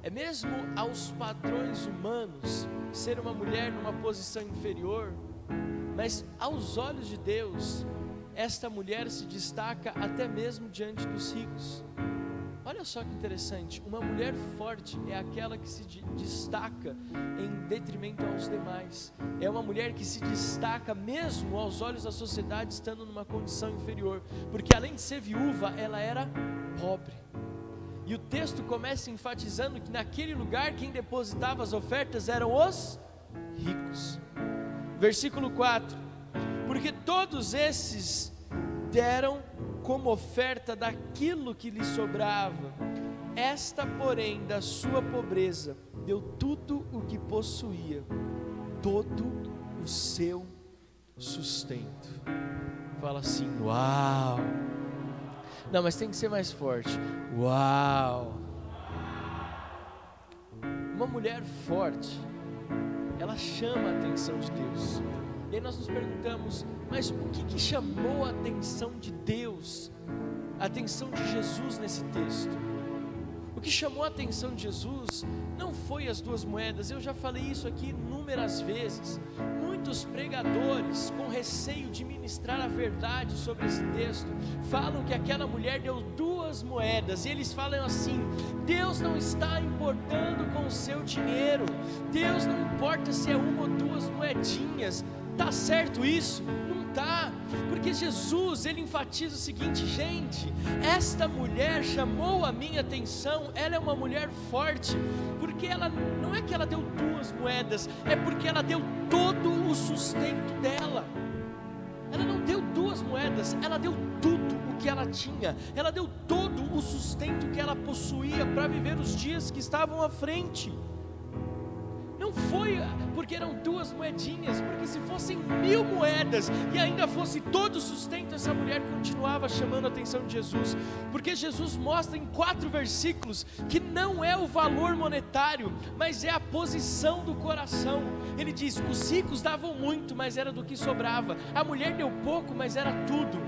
É mesmo aos padrões humanos ser uma mulher numa posição inferior, mas aos olhos de Deus, esta mulher se destaca até mesmo diante dos ricos. Olha só que interessante, uma mulher forte é aquela que se destaca em detrimento aos demais. É uma mulher que se destaca mesmo aos olhos da sociedade, estando numa condição inferior, porque além de ser viúva, ela era pobre. E o texto começa enfatizando que naquele lugar quem depositava as ofertas eram os ricos. Versículo 4: porque todos esses deram como oferta daquilo que lhes sobrava. Esta, porém, da sua pobreza, deu tudo o que possuía, todo o seu sustento. Fala assim: uau! Não, mas tem que ser mais forte. Uau! Uma mulher forte, ela chama a atenção de Deus. E aí nós nos perguntamos, mas o que chamou a atenção de Deus, a atenção de Jesus nesse texto? O que chamou a atenção de Jesus não foi as 2 moedas. Eu já falei isso aqui inúmeras vezes. Muitos pregadores, com receio de ministrar a verdade sobre esse texto, falam que aquela mulher deu 2 moedas, e eles falam assim: Deus não está importando com o seu dinheiro, Deus não importa se é 1 ou 2 moedinhas. Tá certo isso? Não tá, porque Jesus, ele enfatiza o seguinte: gente, esta mulher chamou a minha atenção, ela é uma mulher forte, porque ela, não é que ela deu 2 moedas, é porque ela deu todo o sustento dela. Ela não deu 2 moedas, ela deu tudo o que ela tinha, ela deu todo o sustento que ela possuía para viver os dias que estavam à frente. Não foi porque eram 2 moedinhas, porque se fossem 1000 moedas e ainda fosse todo o sustento, essa mulher continuava chamando a atenção de Jesus, porque Jesus mostra em 4 versículos que não é o valor monetário, mas é a posição do coração. Ele diz: os ricos davam muito, mas era do que sobrava, a mulher deu pouco, mas era tudo.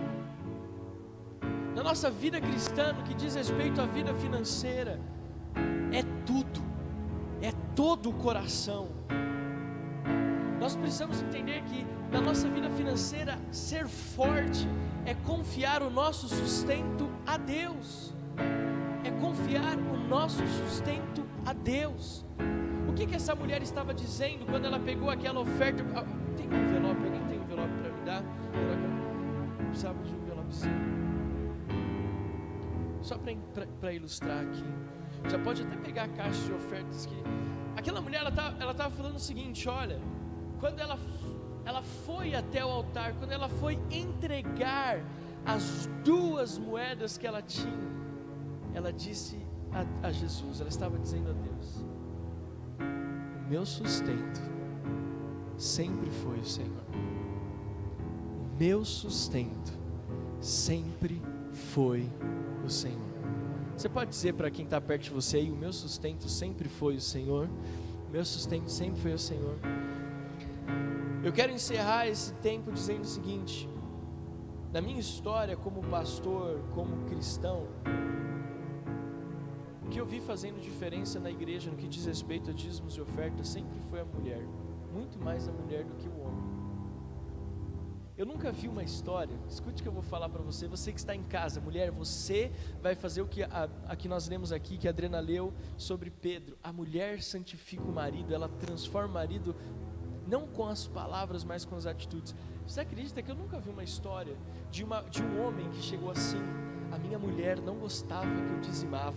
Na nossa vida cristã, no que diz respeito à vida financeira, é tudo, é todo o coração. Nós precisamos entender que na nossa vida financeira, ser forte é confiar o nosso sustento a Deus, é confiar o nosso sustento a Deus. O que essa mulher estava dizendo quando ela pegou aquela oferta? Tem um envelope? Alguém tem um envelope para me dar? Eu precisava de um envelopezinho, só para ilustrar aqui. Já pode até pegar a caixa de ofertas que... Aquela mulher, ela estava falando o seguinte: olha, quando ela foi até o altar, quando ela foi entregar as 2 moedas que ela tinha, ela disse a Jesus, ela estava dizendo a Deus: o meu sustento sempre foi o Senhor. O meu sustento sempre foi o Senhor. Você pode dizer para quem está perto de você aí: o meu sustento sempre foi o Senhor. O meu sustento sempre foi o Senhor. Eu quero encerrar esse tempo dizendo o seguinte: na minha história como pastor, como cristão, o que eu vi fazendo diferença na igreja no que diz respeito a dízimos e ofertas sempre foi a mulher, muito mais a mulher do que o homem. Eu nunca vi uma história, escute o que eu vou falar para você, você que está em casa, mulher, você vai fazer o que que nós lemos aqui, que a Adriana leu sobre Pedro. A mulher santifica o marido, ela transforma o marido, não com as palavras, mas com as atitudes. Você acredita que eu nunca vi uma história de um homem que chegou assim: a minha mulher não gostava que eu dizimava,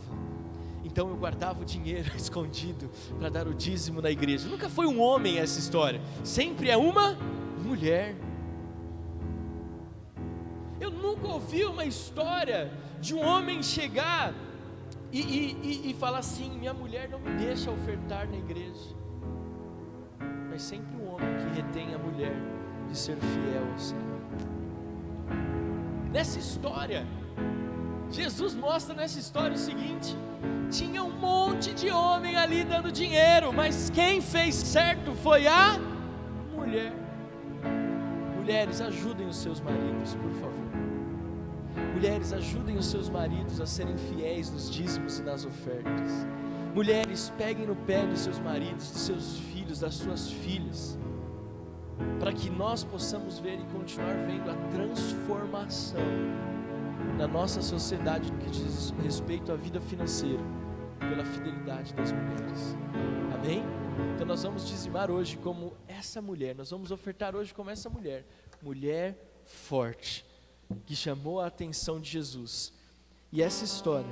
então eu guardava o dinheiro escondido para dar o dízimo na igreja. Nunca foi um homem essa história, sempre é uma mulher. Eu nunca ouvi uma história de um homem chegar e falar assim: minha mulher não me deixa ofertar na igreja. Mas sempre um homem que retém a mulher de ser fiel ao Senhor. Nessa história, Jesus mostra nessa história o seguinte: tinha um monte de homem ali dando dinheiro, mas quem fez certo foi a mulher. Mulheres, ajudem os seus maridos, por favor. Mulheres, ajudem os seus maridos a serem fiéis nos dízimos e nas ofertas. Mulheres, peguem no pé dos seus maridos, dos seus filhos, das suas filhas, para que nós possamos ver e continuar vendo a transformação na nossa sociedade no que diz respeito à vida financeira, pela fidelidade das mulheres. Amém? Então nós vamos dizimar hoje como essa mulher, nós vamos ofertar hoje como essa mulher, mulher forte, que chamou a atenção de Jesus. E essa história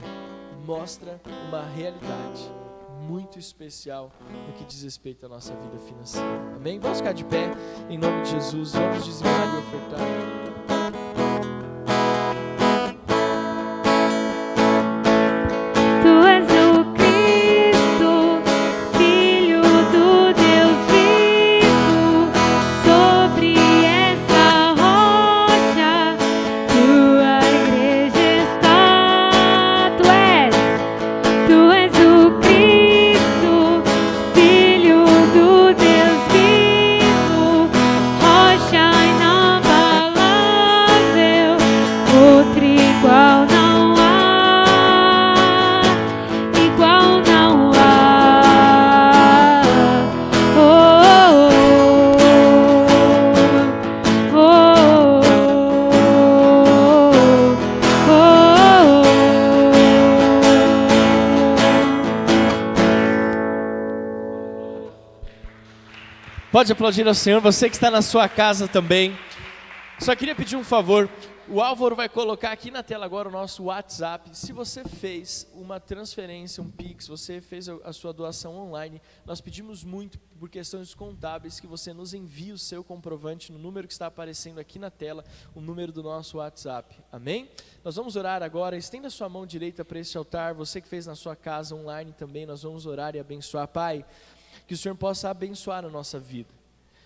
mostra uma realidade muito especial no que diz respeito à nossa vida financeira. Amém? Vamos ficar de pé em nome de Jesus, vamos dizimar e ofertar. Tua igreja está Pode aplaudir ao Senhor, você que está na sua casa também. Só queria pedir um favor. O Álvaro vai colocar aqui na tela agora o nosso WhatsApp. Se você fez uma transferência, um Pix, você fez a sua doação online, nós pedimos muito, por questões contábeis, que você nos envie o seu comprovante no número que está aparecendo aqui na tela, o número do nosso WhatsApp. Amém? Nós vamos orar agora. Estenda sua mão direita para este altar. Você que fez na sua casa online também, nós vamos orar e abençoar. Pai, que o Senhor possa abençoar a nossa vida.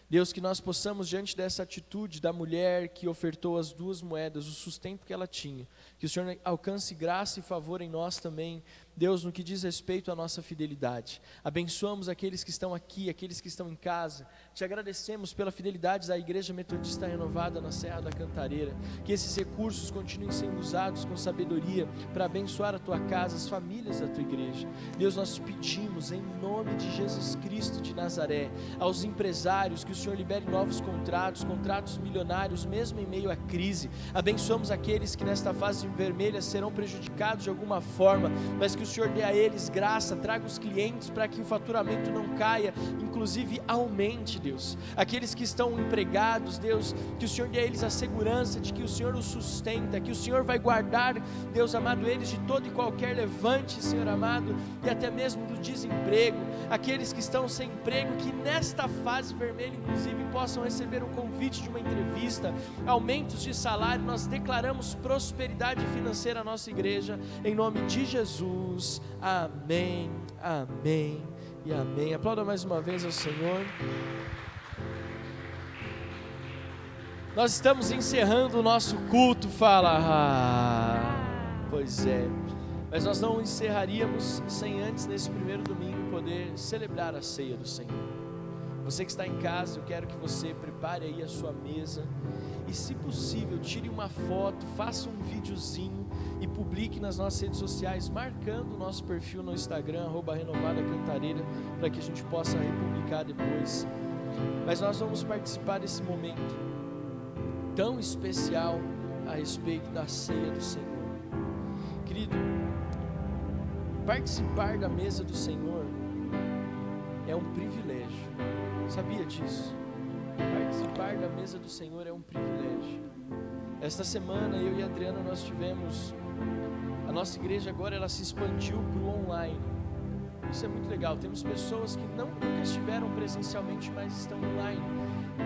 Deus, que nós possamos, diante dessa atitude da mulher que ofertou as 2 moedas, o sustento que ela tinha, que o Senhor alcance graça e favor em nós também, Deus, no que diz respeito à nossa fidelidade. Abençoamos aqueles que estão aqui, aqueles que estão em casa. Te agradecemos pela fidelidade da Igreja Metodista Renovada na Serra da Cantareira. Que esses recursos continuem sendo usados com sabedoria para abençoar a tua casa, as famílias da tua igreja. Deus, nós te pedimos em nome de Jesus Cristo de Nazaré, aos empresários, que o Senhor libere novos contratos milionários, mesmo em meio à crise. Abençoamos aqueles que nesta fase vermelha serão prejudicados de alguma forma, mas que o Senhor dê a eles graça, traga os clientes para que o faturamento não caia, inclusive aumente, Deus. Aqueles que estão empregados, Deus, que o Senhor dê a eles a segurança de que o Senhor os sustenta, que o Senhor vai guardar, Deus amado, eles de todo e qualquer levante, Senhor amado, e até mesmo do desemprego. Aqueles que estão sem emprego, que nesta fase vermelha, inclusive, possam receber um convite de uma entrevista, aumentos de salário. Nós declaramos prosperidade financeira à nossa igreja, em nome de Jesus. Amém, amém e amém. Aplauda mais uma vez ao Senhor. Nós estamos encerrando o nosso culto. Pois é, mas nós não encerraríamos sem antes, nesse primeiro domingo, poder celebrar a ceia do Senhor. Você que está em casa, eu quero que você prepare aí a sua mesa e, se possível, tire uma foto, faça um videozinho e publique nas nossas redes sociais, marcando o nosso perfil no Instagram, @renovadacantareira, para que a gente possa republicar depois. Mas nós vamos participar desse momento tão especial a respeito da ceia do Senhor. Querido, participar da mesa do Senhor é um privilégio. Sabia disso? Participar da mesa do Senhor é um privilégio. Esta semana eu e a Adriana, nós tivemos, a nossa igreja agora ela se expandiu para o online. Isso é muito legal. Temos pessoas que nunca estiveram presencialmente, mas estão online.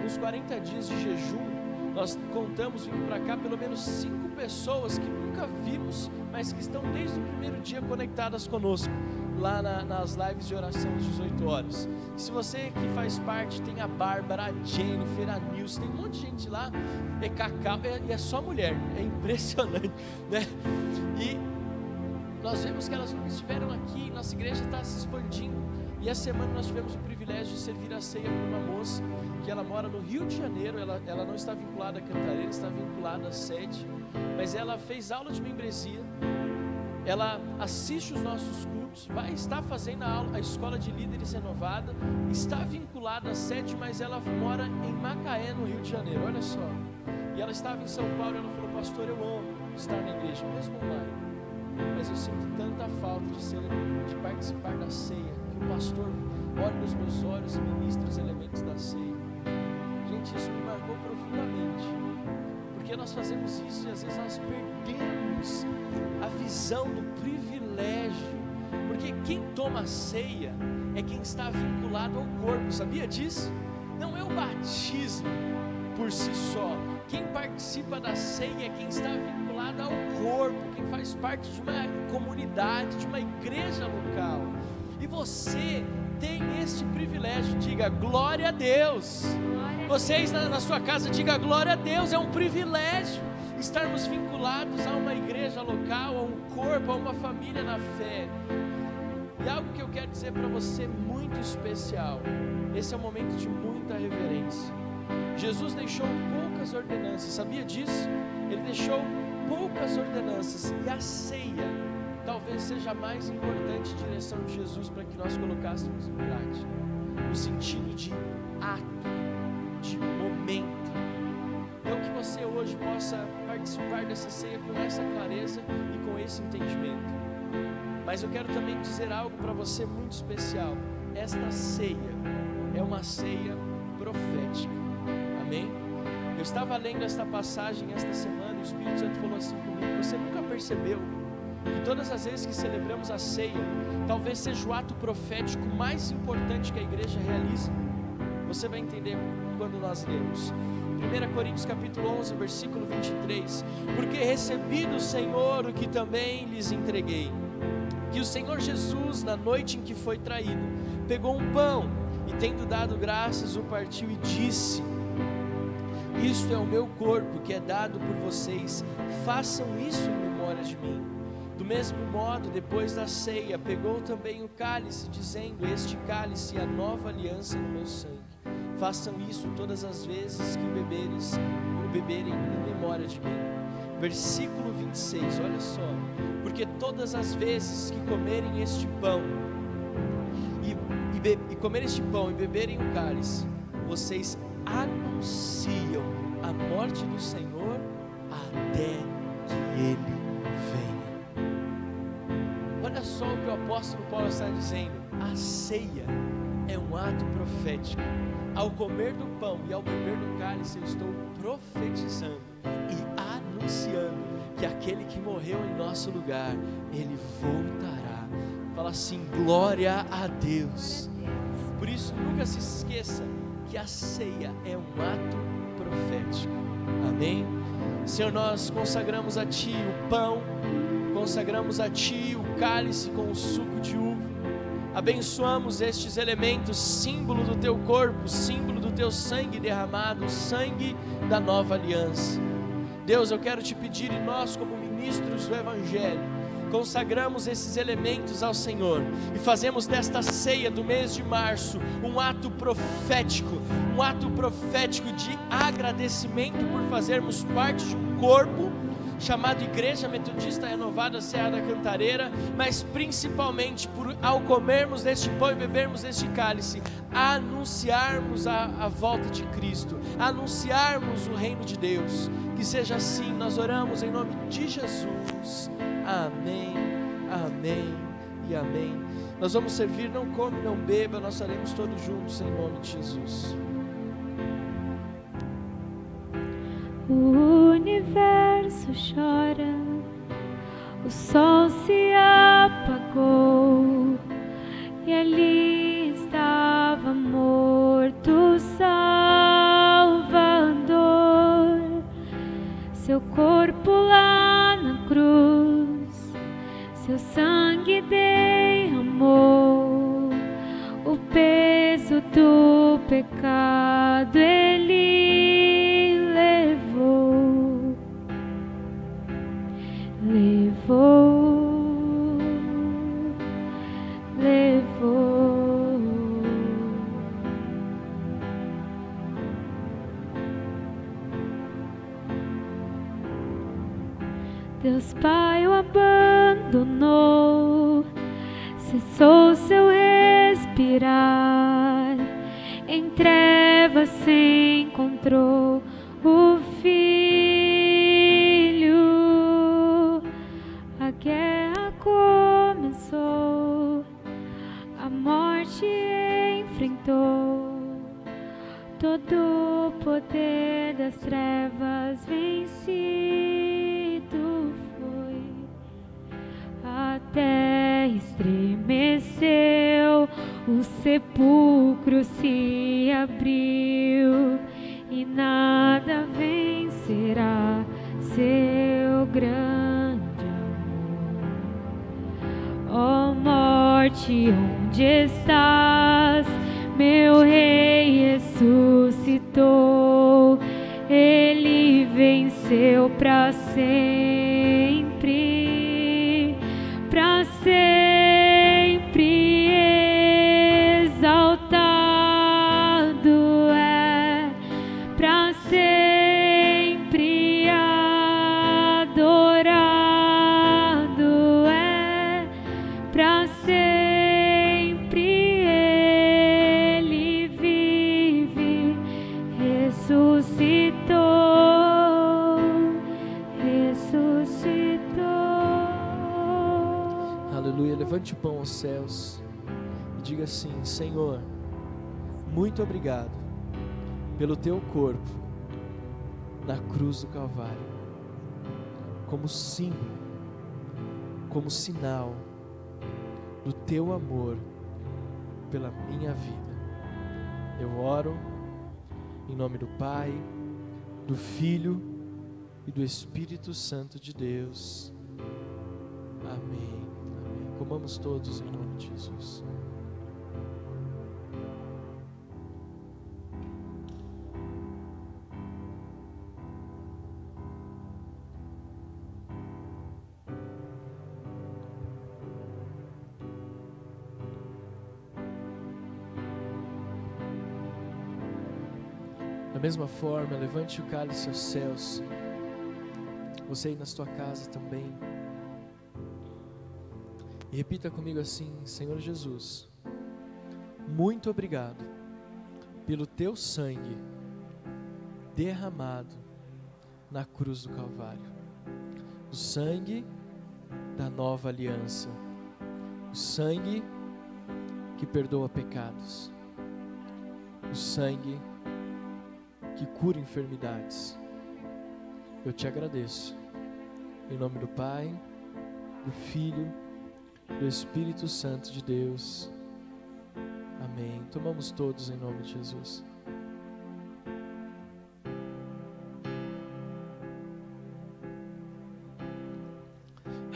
Nos 40 dias de jejum, nós contamos vindo para cá pelo menos 5 pessoas que nunca vimos, mas que estão desde o primeiro dia conectadas conosco, lá nas lives de oração às 18 horas. E se você que faz parte, tem a Bárbara, a Jennifer, a Nilce, tem um monte de gente lá, é Cacau, e é só mulher, é impressionante, né? E nós vemos que elas nunca estiveram aqui, nossa igreja está se expandindo. E essa semana nós tivemos o privilégio de servir a ceia para uma moça, que ela mora no Rio de Janeiro. Ela não está vinculada a Cantareira, está vinculada à sede, mas ela fez aula de membresia, ela assiste os nossos cultos, vai estar fazendo a escola de líderes renovada, está vinculada à sede, mas ela mora em Macaé, no Rio de Janeiro, olha só. E ela estava em São Paulo e ela falou: pastor, eu amo estar na igreja, mesmo online, mas eu sinto tanta falta de participar da ceia, que o pastor olhe nos meus olhos e ministre os elementos da ceia. Gente, isso me marcou profundamente, porque nós fazemos isso e às vezes nós perdemos a visão do privilégio, porque quem toma a ceia é quem está vinculado ao corpo, sabia disso? Não é o batismo por si só. Quem participa da ceia é quem está vinculado ao corpo, quem faz parte de uma comunidade, de uma igreja local. E você tem esse privilégio. Diga glória a Deus. Vocês na sua casa, diga glória a Deus. É um privilégio estarmos vinculados a uma igreja local, a um corpo, a uma família na fé. E algo que eu quero dizer para você muito especial. Esse é um momento de muita reverência. Jesus deixou poucas ordenanças, sabia disso? Ele deixou poucas ordenanças, e a ceia talvez seja a mais importante direção de Jesus para que nós colocássemos em prática, no sentido de ato, de momento. Então que você hoje possa participar dessa ceia com essa clareza e com esse entendimento. Mas eu quero também dizer algo para você muito especial. Esta ceia é uma ceia profética. Amém? Eu estava lendo esta passagem esta semana e o Espírito Santo falou assim comigo: você nunca percebeu que todas as vezes que celebramos a ceia, talvez seja o ato profético mais importante que a igreja realiza? Você vai entender quando nós lemos 1 Coríntios capítulo 11, versículo 23. Porque recebi do Senhor o que também lhes entreguei, que o Senhor Jesus, na noite em que foi traído, pegou um pão e, tendo dado graças, o partiu e disse: isto é o meu corpo que é dado por vocês, façam isso em memória de mim. Do mesmo modo, depois da ceia, pegou também o cálice, dizendo: este cálice é a nova aliança no meu sangue. Façam isso todas as vezes que beberem em memória de mim. Versículo 26, olha só: porque todas as vezes que comerem este pão e comerem este pão e beberem o cálice, vocês anunciam a morte do Senhor até que Ele venha. Olha só o que o apóstolo Paulo está dizendo: a ceia é um ato profético. Ao comer do pão e ao beber do cálice, eu estou profetizando e anunciando que aquele que morreu em nosso lugar, ele voltará. Fala assim: glória a Deus. Por isso, nunca se esqueça que a ceia é um ato profético. Amém? Senhor, nós consagramos a Ti o pão, consagramos a Ti o cálice com o suco de uva. Abençoamos estes elementos, símbolo do Teu corpo, símbolo do Teu sangue derramado, o sangue da nova aliança. Deus, eu quero Te pedir, e nós como ministros do Evangelho, consagramos esses elementos ao Senhor e fazemos desta ceia do mês de março um ato profético de agradecimento por fazermos parte de um corpo chamado Igreja Metodista Renovada Serra da Cantareira, mas principalmente ao comermos deste pão e bebermos deste cálice, anunciarmos a volta de Cristo, anunciarmos o reino de Deus. Que seja assim, nós oramos em nome de Jesus. Amém, amém e amém. Nós vamos servir, não come, não beba, nós estaremos todos juntos em nome de Jesus. O universo chora, o sol se apagou e ali estava morto Salvador. Seu corpo lá na cruz, seu sangue derramou, o peso do pecado Ele levou, levou, levou. Deus Pai o abandonou, cessou seu respirar, em trevas se encontrou o Filho. A guerra começou, a morte enfrentou, todo o poder das trevas vencido foi. A terra estremeceu, o sepulcro se abriu e nada vencerá seu grande amor. Ó morte, onde estás? Meu Rei ressuscitou, Ele venceu para sempre, para sempre exaltado é, para sempre adorado é, para sempre Ele vive, ressuscitou, ressuscitou. Aleluia, levante o pão aos céus e diga assim: Senhor, muito obrigado, pelo teu corpo na cruz do Calvário, como símbolo, como sinal do teu amor pela minha vida. Eu oro em nome do Pai, do Filho e do Espírito Santo de Deus. Amém. Amém. Comamos todos em nome de Jesus. Da mesma forma, levante o cálice aos céus. Você aí na sua casa também. E repita comigo assim: Senhor Jesus, muito obrigado pelo teu sangue derramado na cruz do Calvário. O sangue da nova aliança. O sangue que perdoa pecados. O sangue que cura enfermidades. Eu te agradeço, em nome do Pai, do Filho, do Espírito Santo de Deus. Amém. Tomamos todos em nome de Jesus.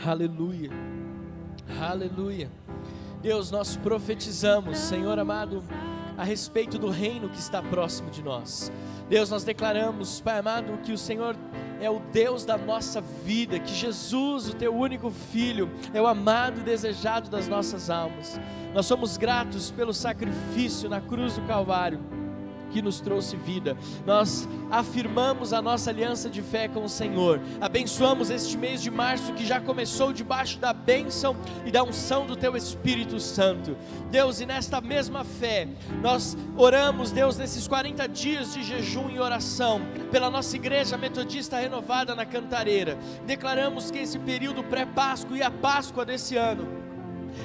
Aleluia, aleluia. Deus, nós profetizamos, Senhor amado, a respeito do reino que está próximo de nós. Deus, nós declaramos, Pai amado, que o Senhor é o Deus da nossa vida, que Jesus, o teu único Filho, é o amado e desejado das nossas almas. Nós somos gratos pelo sacrifício na cruz do Calvário, que nos trouxe vida. Nós afirmamos a nossa aliança de fé com o Senhor. Abençoamos este mês de março que já começou debaixo da bênção e da unção do teu Espírito Santo. Deus, e nesta mesma fé, nós oramos, Deus, nesses 40 dias de jejum e oração, pela nossa igreja metodista renovada na Cantareira. Declaramos que esse período pré-Páscoa e a Páscoa desse ano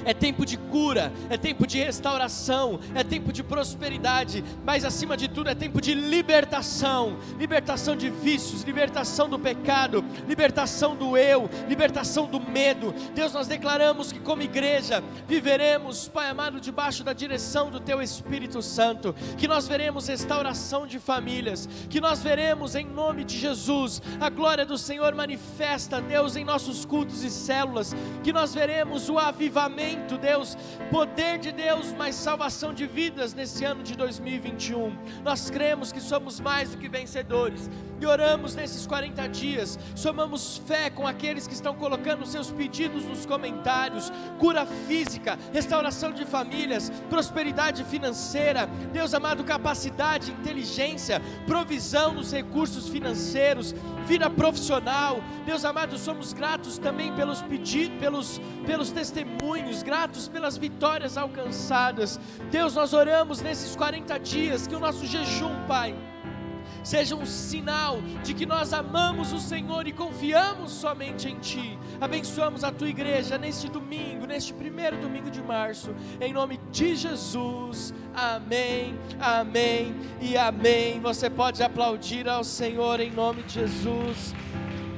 é tempo de cura, é tempo de restauração, é tempo de prosperidade, mas acima de tudo é tempo de libertação, libertação de vícios, libertação do pecado, libertação do eu, libertação do medo. Deus, nós declaramos que como igreja viveremos, Pai amado, debaixo da direção do teu Espírito Santo, que nós veremos restauração de famílias, que nós veremos em nome de Jesus a glória do Senhor manifesta, Deus, em nossos cultos e células, que nós veremos o avivamento, Deus, poder de Deus, mas salvação de vidas nesse ano de 2021. Nós cremos que somos mais do que vencedores e oramos nesses 40 dias, somamos fé com aqueles que estão colocando seus pedidos nos comentários: cura física, restauração de famílias, prosperidade financeira, Deus amado, capacidade, inteligência, provisão nos recursos financeiros, vida profissional. Deus amado, somos gratos também pelos pedidos, pelos testemunhos, gratos pelas vitórias alcançadas. Deus, nós oramos nesses 40 dias que o nosso jejum, Pai, seja um sinal de que nós amamos o Senhor e confiamos somente em Ti. Abençoamos a Tua igreja neste domingo, neste primeiro domingo de março, em nome de Jesus. Amém, amém e amém. Você pode aplaudir ao Senhor em nome de Jesus.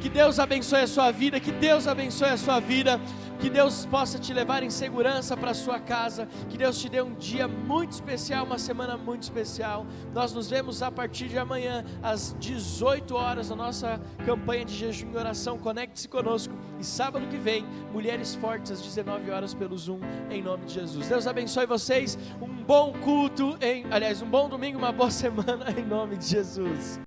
Que Deus abençoe a sua vida, que Deus abençoe a sua vida. Que Deus possa te levar em segurança para a sua casa. Que Deus te dê um dia muito especial, uma semana muito especial. Nós nos vemos a partir de amanhã, às 18 horas, na nossa campanha de jejum e oração. Conecte-se conosco. E sábado que vem, Mulheres Fortes, às 19 horas pelo Zoom, em nome de Jesus. Deus abençoe vocês. Um bom culto, um bom domingo, uma boa semana, em nome de Jesus.